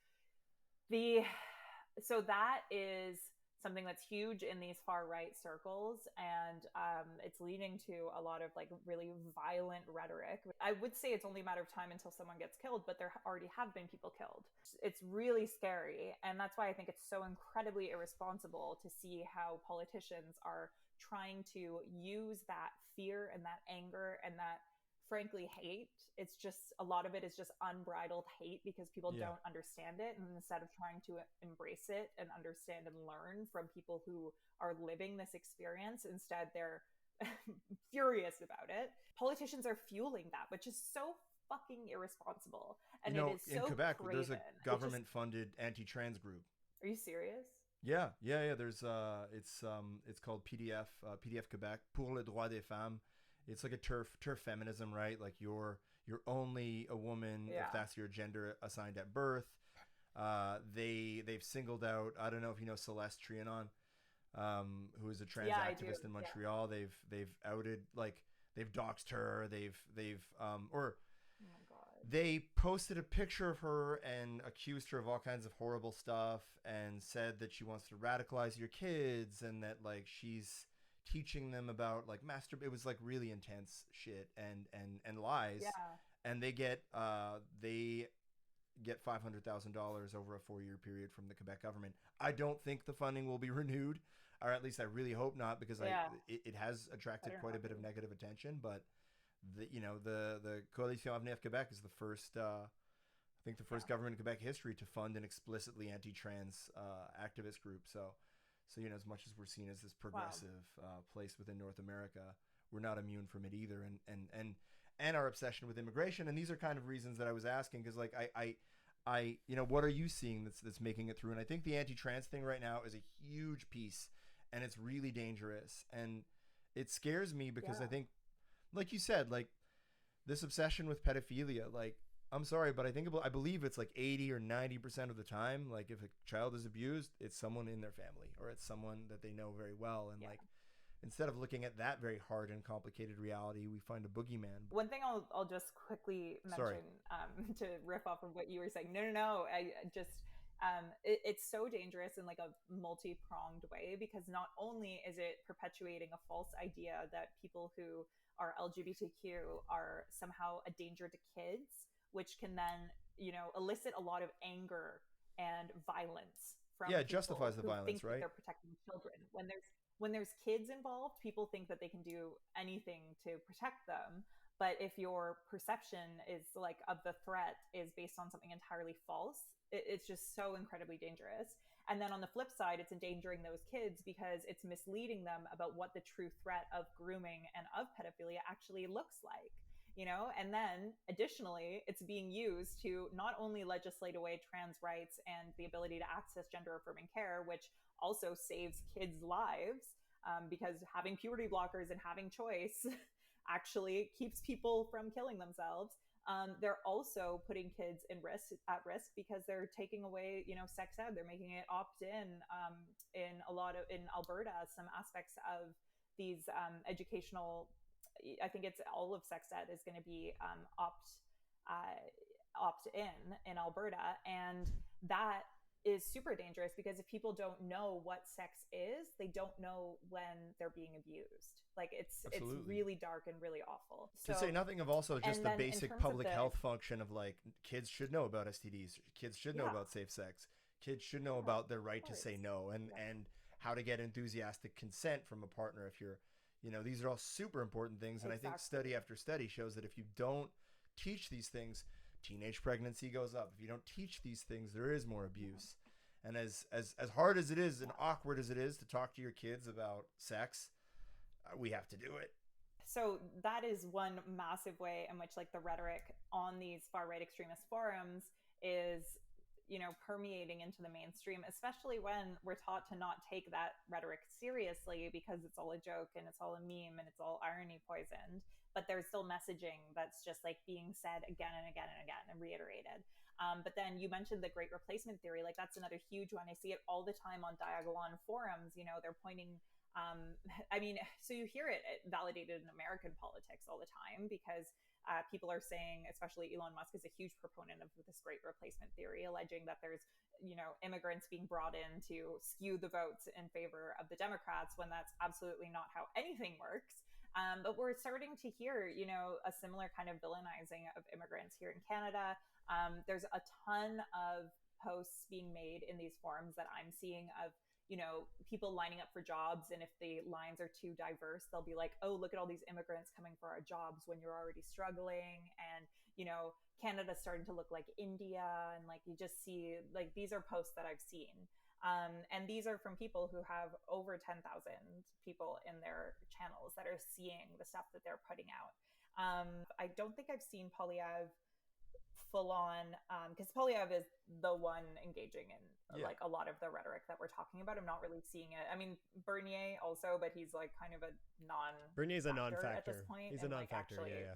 so that is something that's huge in these far right circles, and it's leading to a lot of like really violent rhetoric. I would say it's only a matter of time until someone gets killed, but there already have been people killed. It's really scary, and that's why I think it's so incredibly irresponsible to see how politicians are trying to use that fear and that anger and that, frankly, hate. It's just, a lot of it is just unbridled hate because people don't understand it, and instead of trying to embrace it and understand and learn from people who are living this experience, instead they're furious about it. Politicians are fueling that, which is so fucking irresponsible. And you know, it is so in Quebec craven. there's a government funded anti-trans group. Are you serious? Yeah. There's it's called PDF Quebec pour le droit des femmes. It's like a turf feminism, right? Like you're only a woman if that's your gender assigned at birth. They've singled out, I don't know if you know Celeste Trianon, who is a trans activist in Montreal. They've outed, like, they've doxed her. They posted a picture of her and accused her of all kinds of horrible stuff, and said that she wants to radicalize your kids, and that like she's teaching them about like it was like really intense shit and lies. And they get $500,000 over a 4-year period from the Quebec government. I don't think the funding will be renewed, or at least I really hope not, because it has attracted quite a bit of negative attention. But the Coalition Avenir Quebec is the first government in Quebec history to fund an explicitly anti-trans activist group. So you know, as much as we're seen as this progressive place within North America, we're not immune from it either, and our obsession with immigration. And these are kind of reasons that I was asking, because like I you know, what are you seeing that's making it through? And I think the anti-trans thing right now is a huge piece, and it's really dangerous, and it scares me because I think, like you said, like this obsession with pedophilia, like, I'm sorry, but I believe it's like 80 or 90% of the time, like if a child is abused, it's someone in their family, or it's someone that they know very well. And like, instead of looking at that very hard and complicated reality, we find a boogeyman. One thing I'll just quickly mention to riff off of what you were saying. No. It's so dangerous in like a multi-pronged way, because not only is it perpetuating a false idea that people who are LGBTQ are somehow a danger to kids, which can then, elicit a lot of anger and violence from Yeah, it people justifies the who violence, think that right? they're protecting children. When there's kids involved, people think that they can do anything to protect them. But if your perception is like of the threat is based on something entirely false, it's just so incredibly dangerous. And then on the flip side, it's endangering those kids because it's misleading them about what the true threat of grooming and of pedophilia actually looks like. And then additionally, it's being used to not only legislate away trans rights and the ability to access gender affirming care, which also saves kids' lives, because having puberty blockers and having choice actually keeps people from killing themselves. They're also putting kids at risk because they're taking away, sex ed. They're making it opt in in Alberta, some aspects of these educational. I think it's all of sex ed is going to be opt in Alberta, and that is super dangerous because if people don't know what sex is, they don't know when they're being abused. Like it's really dark and really awful. To say nothing of also just the basic public of health function of like kids should know about STDs, kids should know about safe sex, kids should know about their right to say no and how to get enthusiastic consent from a partner if you're, these are all super important things. And I think study after study shows that if you don't teach these things, teenage pregnancy goes up. If you don't teach these things, there is more abuse. And as hard as it is and awkward as it is to talk to your kids about sex, we have to do it. So that is one massive way in which like the rhetoric on these far right extremist forums is, permeating into the mainstream, especially when we're taught to not take that rhetoric seriously because it's all a joke and it's all a meme and it's all irony poisoned. But there's still messaging that's just like being said again and again and again and reiterated. But then you mentioned the great replacement theory. Like that's another huge one. I see it all the time on Diagon forums. They're pointing. So you hear it validated in American politics all the time because people are saying, especially Elon Musk is a huge proponent of this great replacement theory, alleging that there's, immigrants being brought in to skew the votes in favor of the Democrats when that's absolutely not how anything works. But we're starting to hear, a similar kind of villainizing of immigrants here in Canada. There's a ton of posts being made in these forums that I'm seeing of, people lining up for jobs. And if the lines are too diverse, they'll be like, oh, look at all these immigrants coming for our jobs when you're already struggling. And, Canada's starting to look like India. And like, you just see, like, these are posts that I've seen. And these are from people who have over 10,000 people in their channels that are seeing the stuff that they're putting out. I don't think I've seen Polyev full on, because Polyev is the one engaging in like a lot of the rhetoric that we're talking about. I'm not really seeing it. I mean, Bernier also, but he's like kind of a Bernier's a non-factor at this point. He's a non-factor. Like,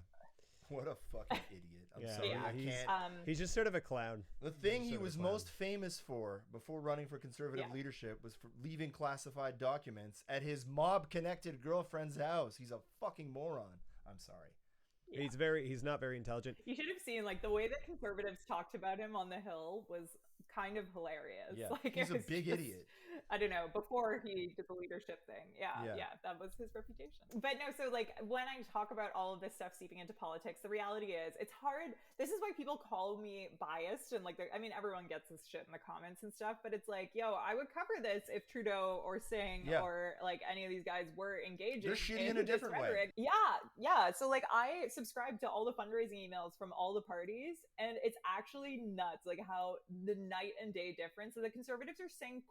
What a fucking idiot. I'm sorry. Yeah. I can't. He's just sort of a clown. The thing he was most famous for before running for conservative leadership was for leaving classified documents at his mob-connected girlfriend's house. He's a fucking moron. I'm sorry. Yeah. He's not very intelligent. You should have seen like the way that conservatives talked about him on the Hill was kind of hilarious. Yeah, like, he's a big idiot. I don't know, before he did the leadership thing. Yeah, that was his reputation. But no, so like when I talk about all of this stuff seeping into politics, the reality is it's hard. This is why people call me biased and like, everyone gets this shit in the comments and stuff, but it's like, yo, I would cover this if Trudeau or Singh or like any of these guys were engaging. They're shitty in a different way. Yeah. So like I subscribe to all the fundraising emails from all the parties, and it's actually nuts, like how the night and day difference. So the conservatives are saying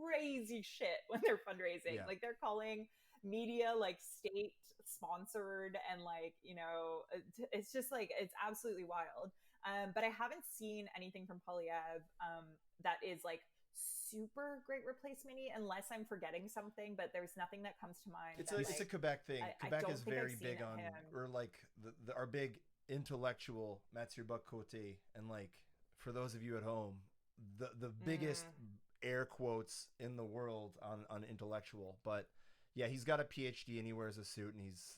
crazy shit when they're fundraising. Like they're calling media like state sponsored, and like, it's just like, it's absolutely wild. But I haven't seen anything from Polyev that is like super great replacement-y, unless I'm forgetting something, but there's nothing that comes to mind. It's a Quebec thing. Quebec is very big on, him. or like our big intellectual Mathieu Bock-Côté, and like for those of you at home, the biggest air quotes in the world on intellectual. But yeah, he's got a PhD and he wears a suit and he's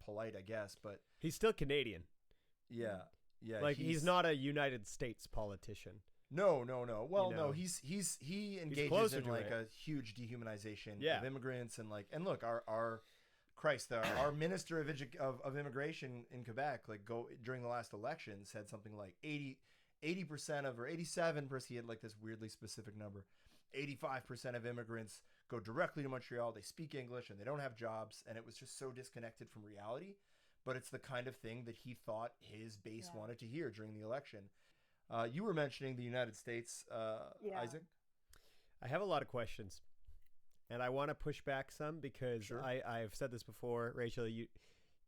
polite, I guess, but he's still Canadian. Yeah. Like he's not a United States politician. No. Well, know? no, he engages closer in to like it. a huge dehumanization Yeah. of immigrants and look, our Christ, our minister of immigration in Quebec, like during the last election, said something like 80% of, or 87%. He had like this weirdly specific number. 85% of immigrants go directly to Montreal. They speak English and they don't have jobs, and it was just so disconnected from reality. But it's the kind of thing that he thought his base wanted to hear during the election. You were mentioning the United States, Isaac. I have a lot of questions, and I want to push back some because Sure. I've said this before, Rachel. You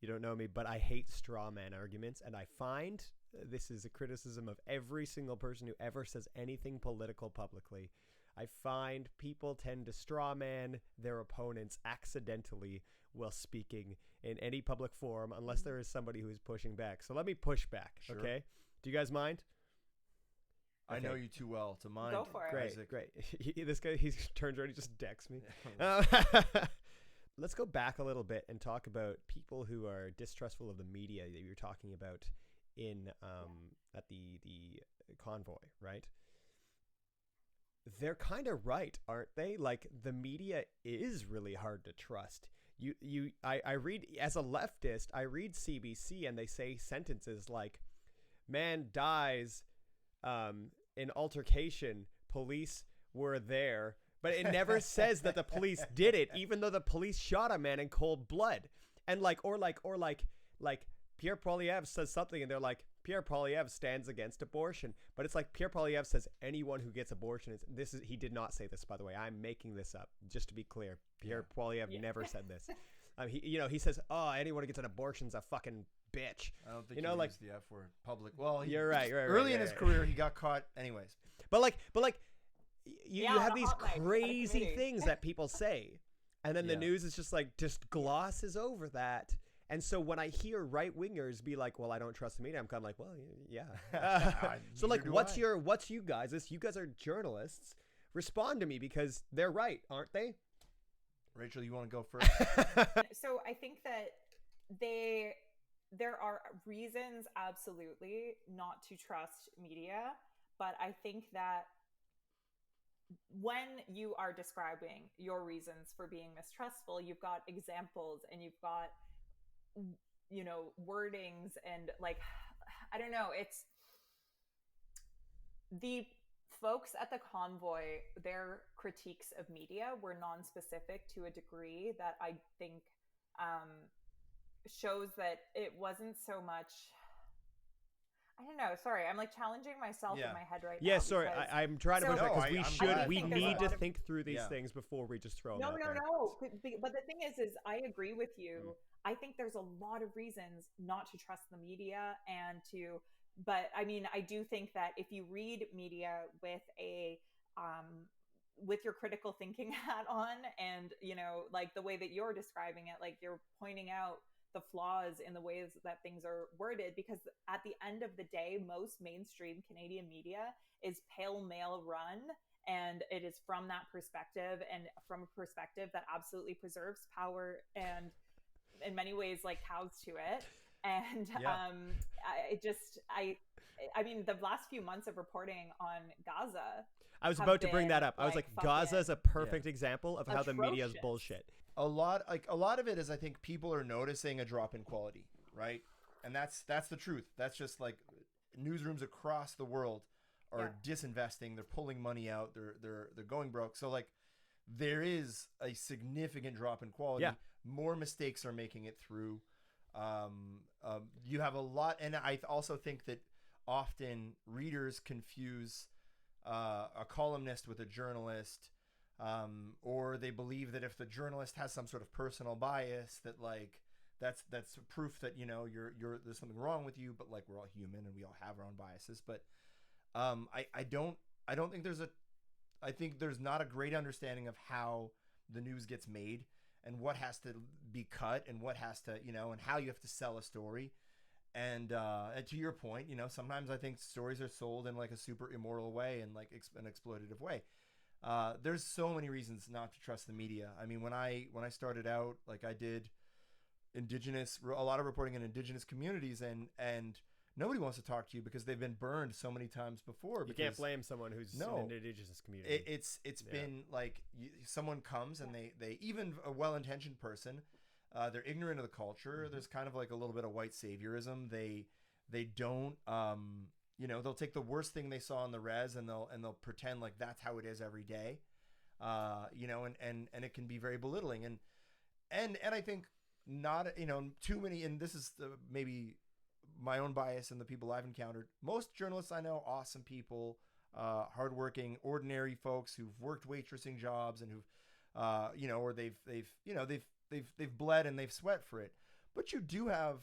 don't know me, but I hate straw man arguments, and I find this is a criticism of every single person who ever says anything political publicly. I find people tend to straw man their opponents accidentally while speaking in any public forum, unless there is somebody who is pushing back. So let me push back, Sure. okay? Do you guys mind? I know you too well to mind. Go for it. Great, Isaac. great. This guy, he turns around, he just decks me. Let's go back a little bit and talk about people who are distrustful of the media that you were talking about in at the convoy, right? They're kind of right, aren't they? Like, the media is really hard to trust. I read, as a leftist, I read CBC and they say sentences like, "Man dies in altercation, police were there," but it never says that the police did it, even though the police shot a man in cold blood. And or Pierre Poilievre says something and they're like, Pierre Poilievre stands against abortion, but it's like Pierre Poilievre says anyone who gets abortion he did not say this, by the way. I'm making this up, just to be clear. Pierre Poilievre never said this. He says, "Oh, anyone who gets an abortion's a fucking bitch." I don't think he used the F word public. Well, you're right. Early in his career, he got caught. Anyways, but you have these hot mic, crazy committee. things that people say, and then the news is just glosses over that. And so when I hear right wingers be like, "Well, I don't trust the media," I'm kind of like, "Well, yeah." So like, what's you guys? You guys are journalists. Respond to me, because they're right, aren't they? Rachel, you want to go first? So I think that there are reasons absolutely not to trust media, but I think that when you are describing your reasons for being mistrustful, you've got examples and you've got wordings, and like, I don't know, it's the folks at the convoy, their critiques of media were non-specific to a degree that I think shows that it wasn't so much. I don't know. Sorry, I'm like challenging myself in my head right now. Yeah, sorry. I'm trying to push back because we need to think through these things before we just throw them out there. No. But the thing is I agree with you. I think there's a lot of reasons not to trust the media but I mean, I do think that if you read media with with your critical thinking hat on, and like the way that you're describing it, like you're pointing out the flaws in the ways that things are worded, because at the end of the day, most mainstream Canadian media is pale male run, and it is from that perspective, and from a perspective that absolutely preserves power and in many ways like cows to it. And I mean, the last few months of reporting on Gaza, I was about to bring that up. I was like, Gaza is a perfect example of how the media is bullshit. A lot of it is, I think people are noticing a drop in quality, right? And that's the truth. That's just like newsrooms across the world are disinvesting. They're pulling money out. They're going broke. So like, there is a significant drop in quality. Yeah. More mistakes are making it through. You have a lot, and I also think that often readers confuse a columnist with a journalist, or they believe that if the journalist has some sort of personal bias, that like that's proof that you're there's something wrong with you. But like, we're all human and we all have our own biases. But I don't think I think there's not a great understanding of how the news gets made, and what has to be cut, and what has to, and how you have to sell a story. And to your point, sometimes I think stories are sold in like a super immoral way and like an exploitative way. There's so many reasons not to trust the media. I mean, when I started out, like I did a lot of reporting in Indigenous communities, and nobody wants to talk to you because they've been burned so many times before. You can't blame someone who's in an indigenous community. It's been like someone comes and they even a well-intentioned person, they're ignorant of the culture. There's kind of like a little bit of white saviorism. They don't they'll take the worst thing they saw in the res and they'll pretend like that's how it is every day. And it can be very belittling and I think not too many, and this is maybe my own bias and the people I've encountered. Most journalists I know, awesome people, hardworking, ordinary folks who've worked waitressing jobs and who've, or they've bled and they've sweat for it. But you do have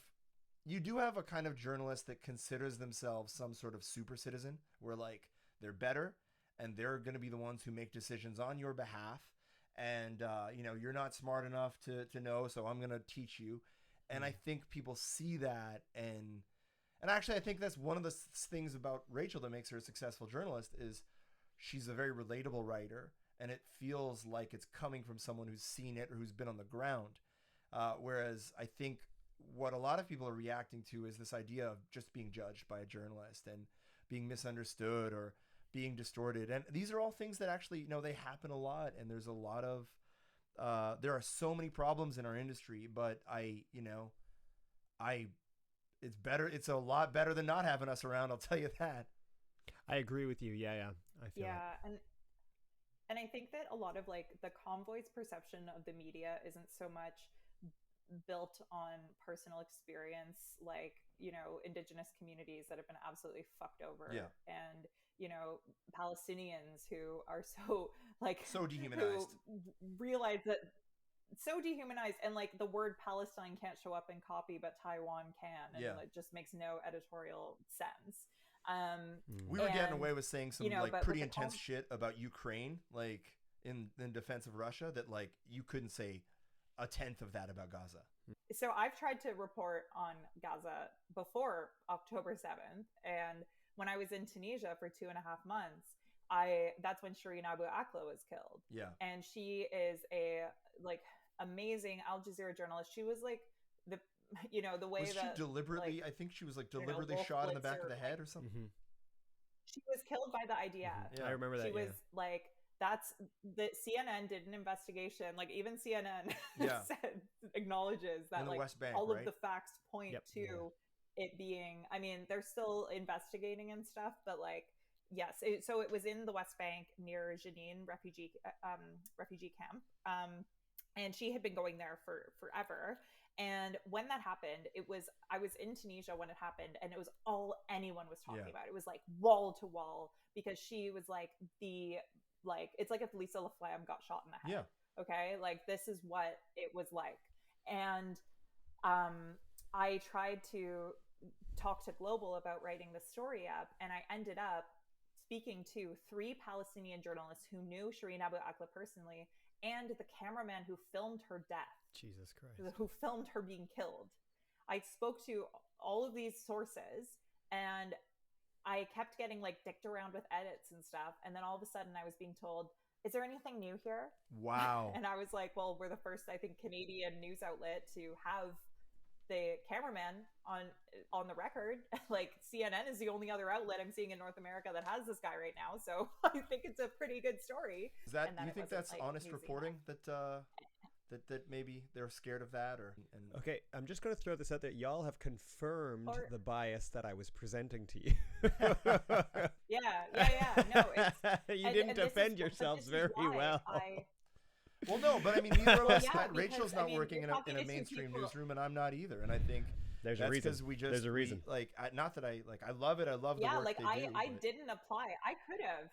a kind of journalist that considers themselves some sort of super citizen, where like they're better and they're going to be the ones who make decisions on your behalf. And, you're not smart enough to know, so I'm going to teach you. And I think people see that. And actually, I think that's one of the things about Rachel that makes her a successful journalist is she's a very relatable writer. And it feels like it's coming from someone who's seen it or who's been on the ground. Whereas I think what a lot of people are reacting to is this idea of just being judged by a journalist and being misunderstood or being distorted. And these are all things that actually, they happen a lot. And there's a lot of, there are so many problems in our industry, but it's a lot better than not having us around. I'll tell you that. I agree with you. Yeah. I feel it. And I think that a lot of like the Convoys' perception of the media isn't so much built on personal experience, like, indigenous communities that have been absolutely fucked over. Yeah. And, Palestinians who are so dehumanized, who realize that so dehumanized, and like the word Palestine can't show up in copy, but Taiwan can. And it just makes no editorial sense. We were getting away with saying some pretty intense shit about Ukraine, like in defense of Russia, that like you couldn't say a tenth of that about Gaza. So I've tried to report on Gaza before October 7th. And when I was in Tunisia for 2.5 months, that's when Shireen Abu Aka was killed. Yeah. And she is a amazing Al Jazeera journalist. She was like the way was that she deliberately, I think she was like deliberately shot in the back of the head or something. Mm-hmm. She was killed by the IDF. Yeah, I remember that. She was that's the CNN did an investigation. Like even CNN acknowledges that in the West Bank, all right? of the facts point to it being. I mean, they're still investigating and stuff, but yes. So it was in the West Bank near Jenin refugee camp, and she had been going there for forever. And when that happened, I was in Tunisia when it happened, and it was all anyone was talking about. It was like wall to wall, because she was it's like if Lisa LaFlamme got shot in the head. Yeah. Okay. Like this is what it was like. And I tried to talk to Global about writing the story up, and I ended up speaking to 3 Palestinian journalists who knew Shireen Abu Aka personally, and the cameraman who filmed her death. Jesus Christ. Who filmed her being killed. I spoke to all of these sources, and I kept getting dicked around with edits and stuff. And then all of a sudden I was being told, is there anything new here? Wow. And I was like, well, we're the first, I think, Canadian news outlet to have the cameraman on the record. CNN is the only other outlet I'm seeing in North America that has this guy right now. So I think it's a pretty good story. Is that, do you think that's honest reporting that maybe they're scared of that Okay, I'm just going to throw this out there. Y'all have confirmed the bias that I was presenting to you. Yeah. No, you didn't defend yourselves very well. Well, no, but I mean, neither of us. Rachel's not working in a mainstream newsroom, and I'm not either. And I think there's a reason. There's a reason. Not that I love it. I love the work they do. I didn't apply. I could have.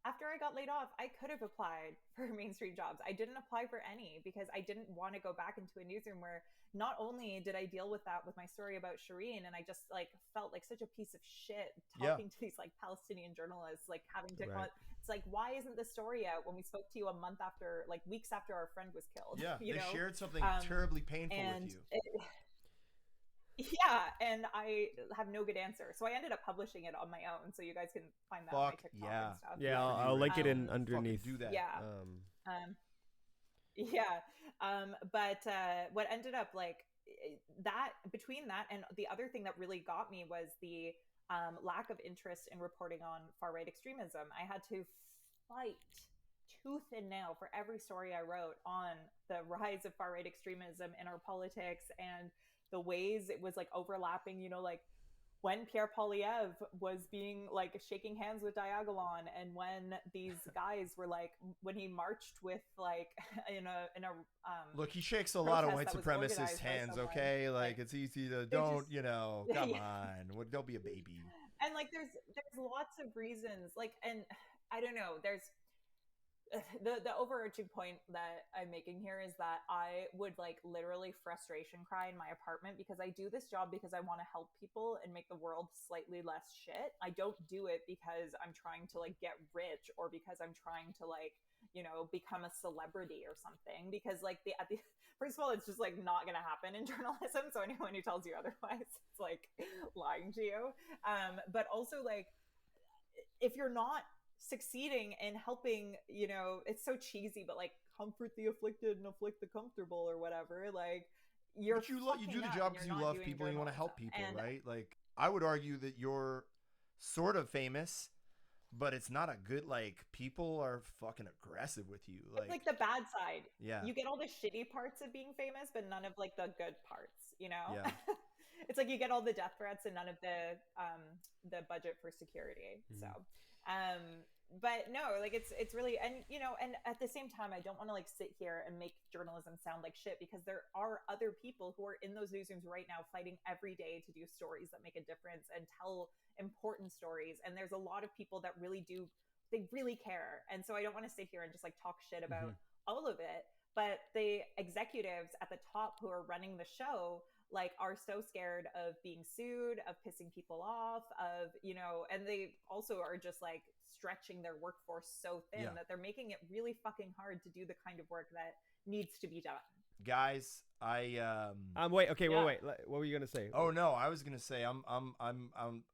After I got laid off, I could have applied for mainstream jobs. I didn't apply for any because I didn't want to go back into a newsroom where not only did I deal with that with my story about Shireen, and I just felt like such a piece of shit talking to these Palestinian journalists, having to. Right. It's why isn't the story out when we spoke to you a month after, weeks after our friend was killed? Yeah, they shared something terribly painful with you. And I have no good answer. So I ended up publishing it on my own, so you guys can find that on my TikTok and stuff. Yeah, I'll link it in underneath. Do that. Yeah. Yeah. But what ended up like that between that and the other thing that really got me was the lack of interest in reporting on far right extremism. I had to fight tooth and nail for every story I wrote on the rise of far right extremism in our politics and the ways it was like overlapping, you know, like when Pierre Poilievre was being like shaking hands with Diagon, and when these guys were like, when he marched with like in a Look, he shakes a lot of white protest that was supremacist organized by hands, someone, okay? Like, it's easy to, they're don't, just you know, come yeah. on. Don't be a baby. And like there's lots of reasons, like, and I don't know, there's the overarching point that I'm making here is that I would like literally frustration cry in my apartment because I do this job because I want to help people and make the world slightly less shit. I don't do it because I'm trying to like get rich or because I'm trying to like, you know, become a celebrity or something, because like first of all, it's just like not gonna happen in journalism, so anyone who tells you otherwise, it's like lying to you. But also like if you're not succeeding in helping, you know, it's so cheesy, but like comfort the afflicted and afflict the comfortable or whatever, like you're But you do the job because you love people and you want to help people, right? Like, I would argue that you're sort of famous, but it's not a good, like, people are fucking aggressive with you. It's like the bad side. Yeah. You get all the shitty parts of being famous, but none of like the good parts, you know? Yeah. It's like you get all the death threats and none of the budget for security. Mhm. So but no, like it's really, and you know, and at the same time, I don't want to like sit here and make journalism sound like shit, because there are other people who are in those newsrooms right now fighting every day to do stories that make a difference and tell important stories. And there's a lot of people that really do, they really care. And so I don't want to sit here and just like talk shit about all of it. But the executives at the top who are running the show like are so scared of being sued, of pissing people off, of, you know, and they also are just like stretching their workforce so thin that they're making it really fucking hard to do the kind of work that needs to be done. Guys, wait, wait. What were you gonna say? Oh no, I was gonna say I'm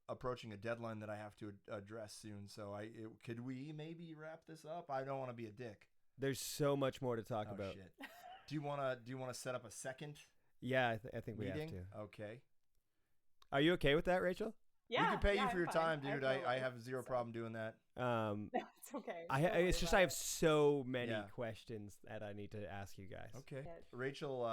approaching a deadline that I have to address soon. So could we maybe wrap this up? I don't want to be a dick. There's so much more to talk about. Shit. Do you wanna set up a second? Yeah, I think we have meeting? to. Okay. Are you okay with that, Rachel? Yeah, we can pay you for your fine. time, dude. I have zero problem doing that. It's okay. It's just I have so many questions that I need to ask you guys. Okay. Rachel,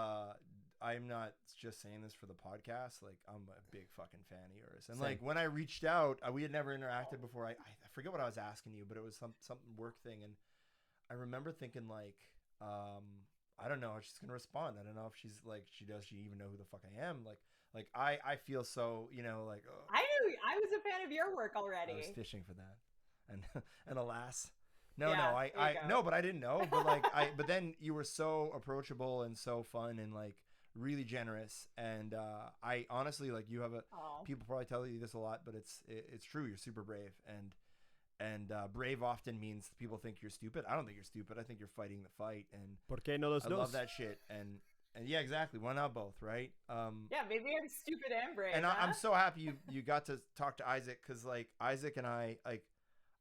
I'm not just saying this for the podcast. Like, I'm a big fucking fan of yours. And like when I reached out, we had never interacted before. I forget what I was asking you, but it was something work thing. And I remember thinking like, I don't know if she's gonna respond. I don't know if she's like, does she even know who the fuck I am? Like I feel so, you know, like I knew I was a fan of your work already. I was fishing for that, and alas, no, but I didn't know. But like but then you were so approachable and so fun and like really generous. And I honestly, like, you have people probably tell you this a lot, but it's true. You're super brave, and brave often means people think you're stupid. I don't think you're stupid. I think you're fighting the fight. And ¿Por qué no los I dos? love that shit. And yeah, exactly. Why not both, right? Yeah, maybe I'm stupid and brave. And I'm so happy you got to talk to Isaac, because like Isaac and I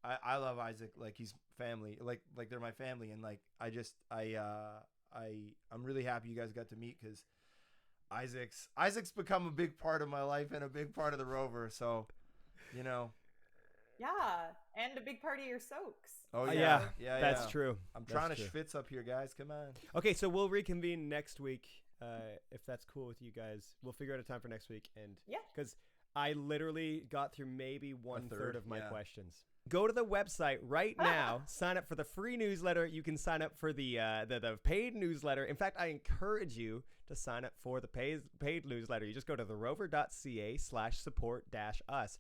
love Isaac. Like, he's family. Like they're my family. And like I'm really happy you guys got to meet, because Isaac's become a big part of my life and a big part of the Rover. So, you know. Yeah, and a big part of your soaks. Oh yeah, that's true. I'm trying to schwitz up here, guys. Come on. Okay, so we'll reconvene next week, if that's cool with you guys. We'll figure out a time for next week, and because I literally got through maybe one third of my questions. Go to the website right now. Sign up for the free newsletter. You can sign up for the paid newsletter. In fact, I encourage you to sign up for the paid newsletter. You just go to therover.ca/support-us.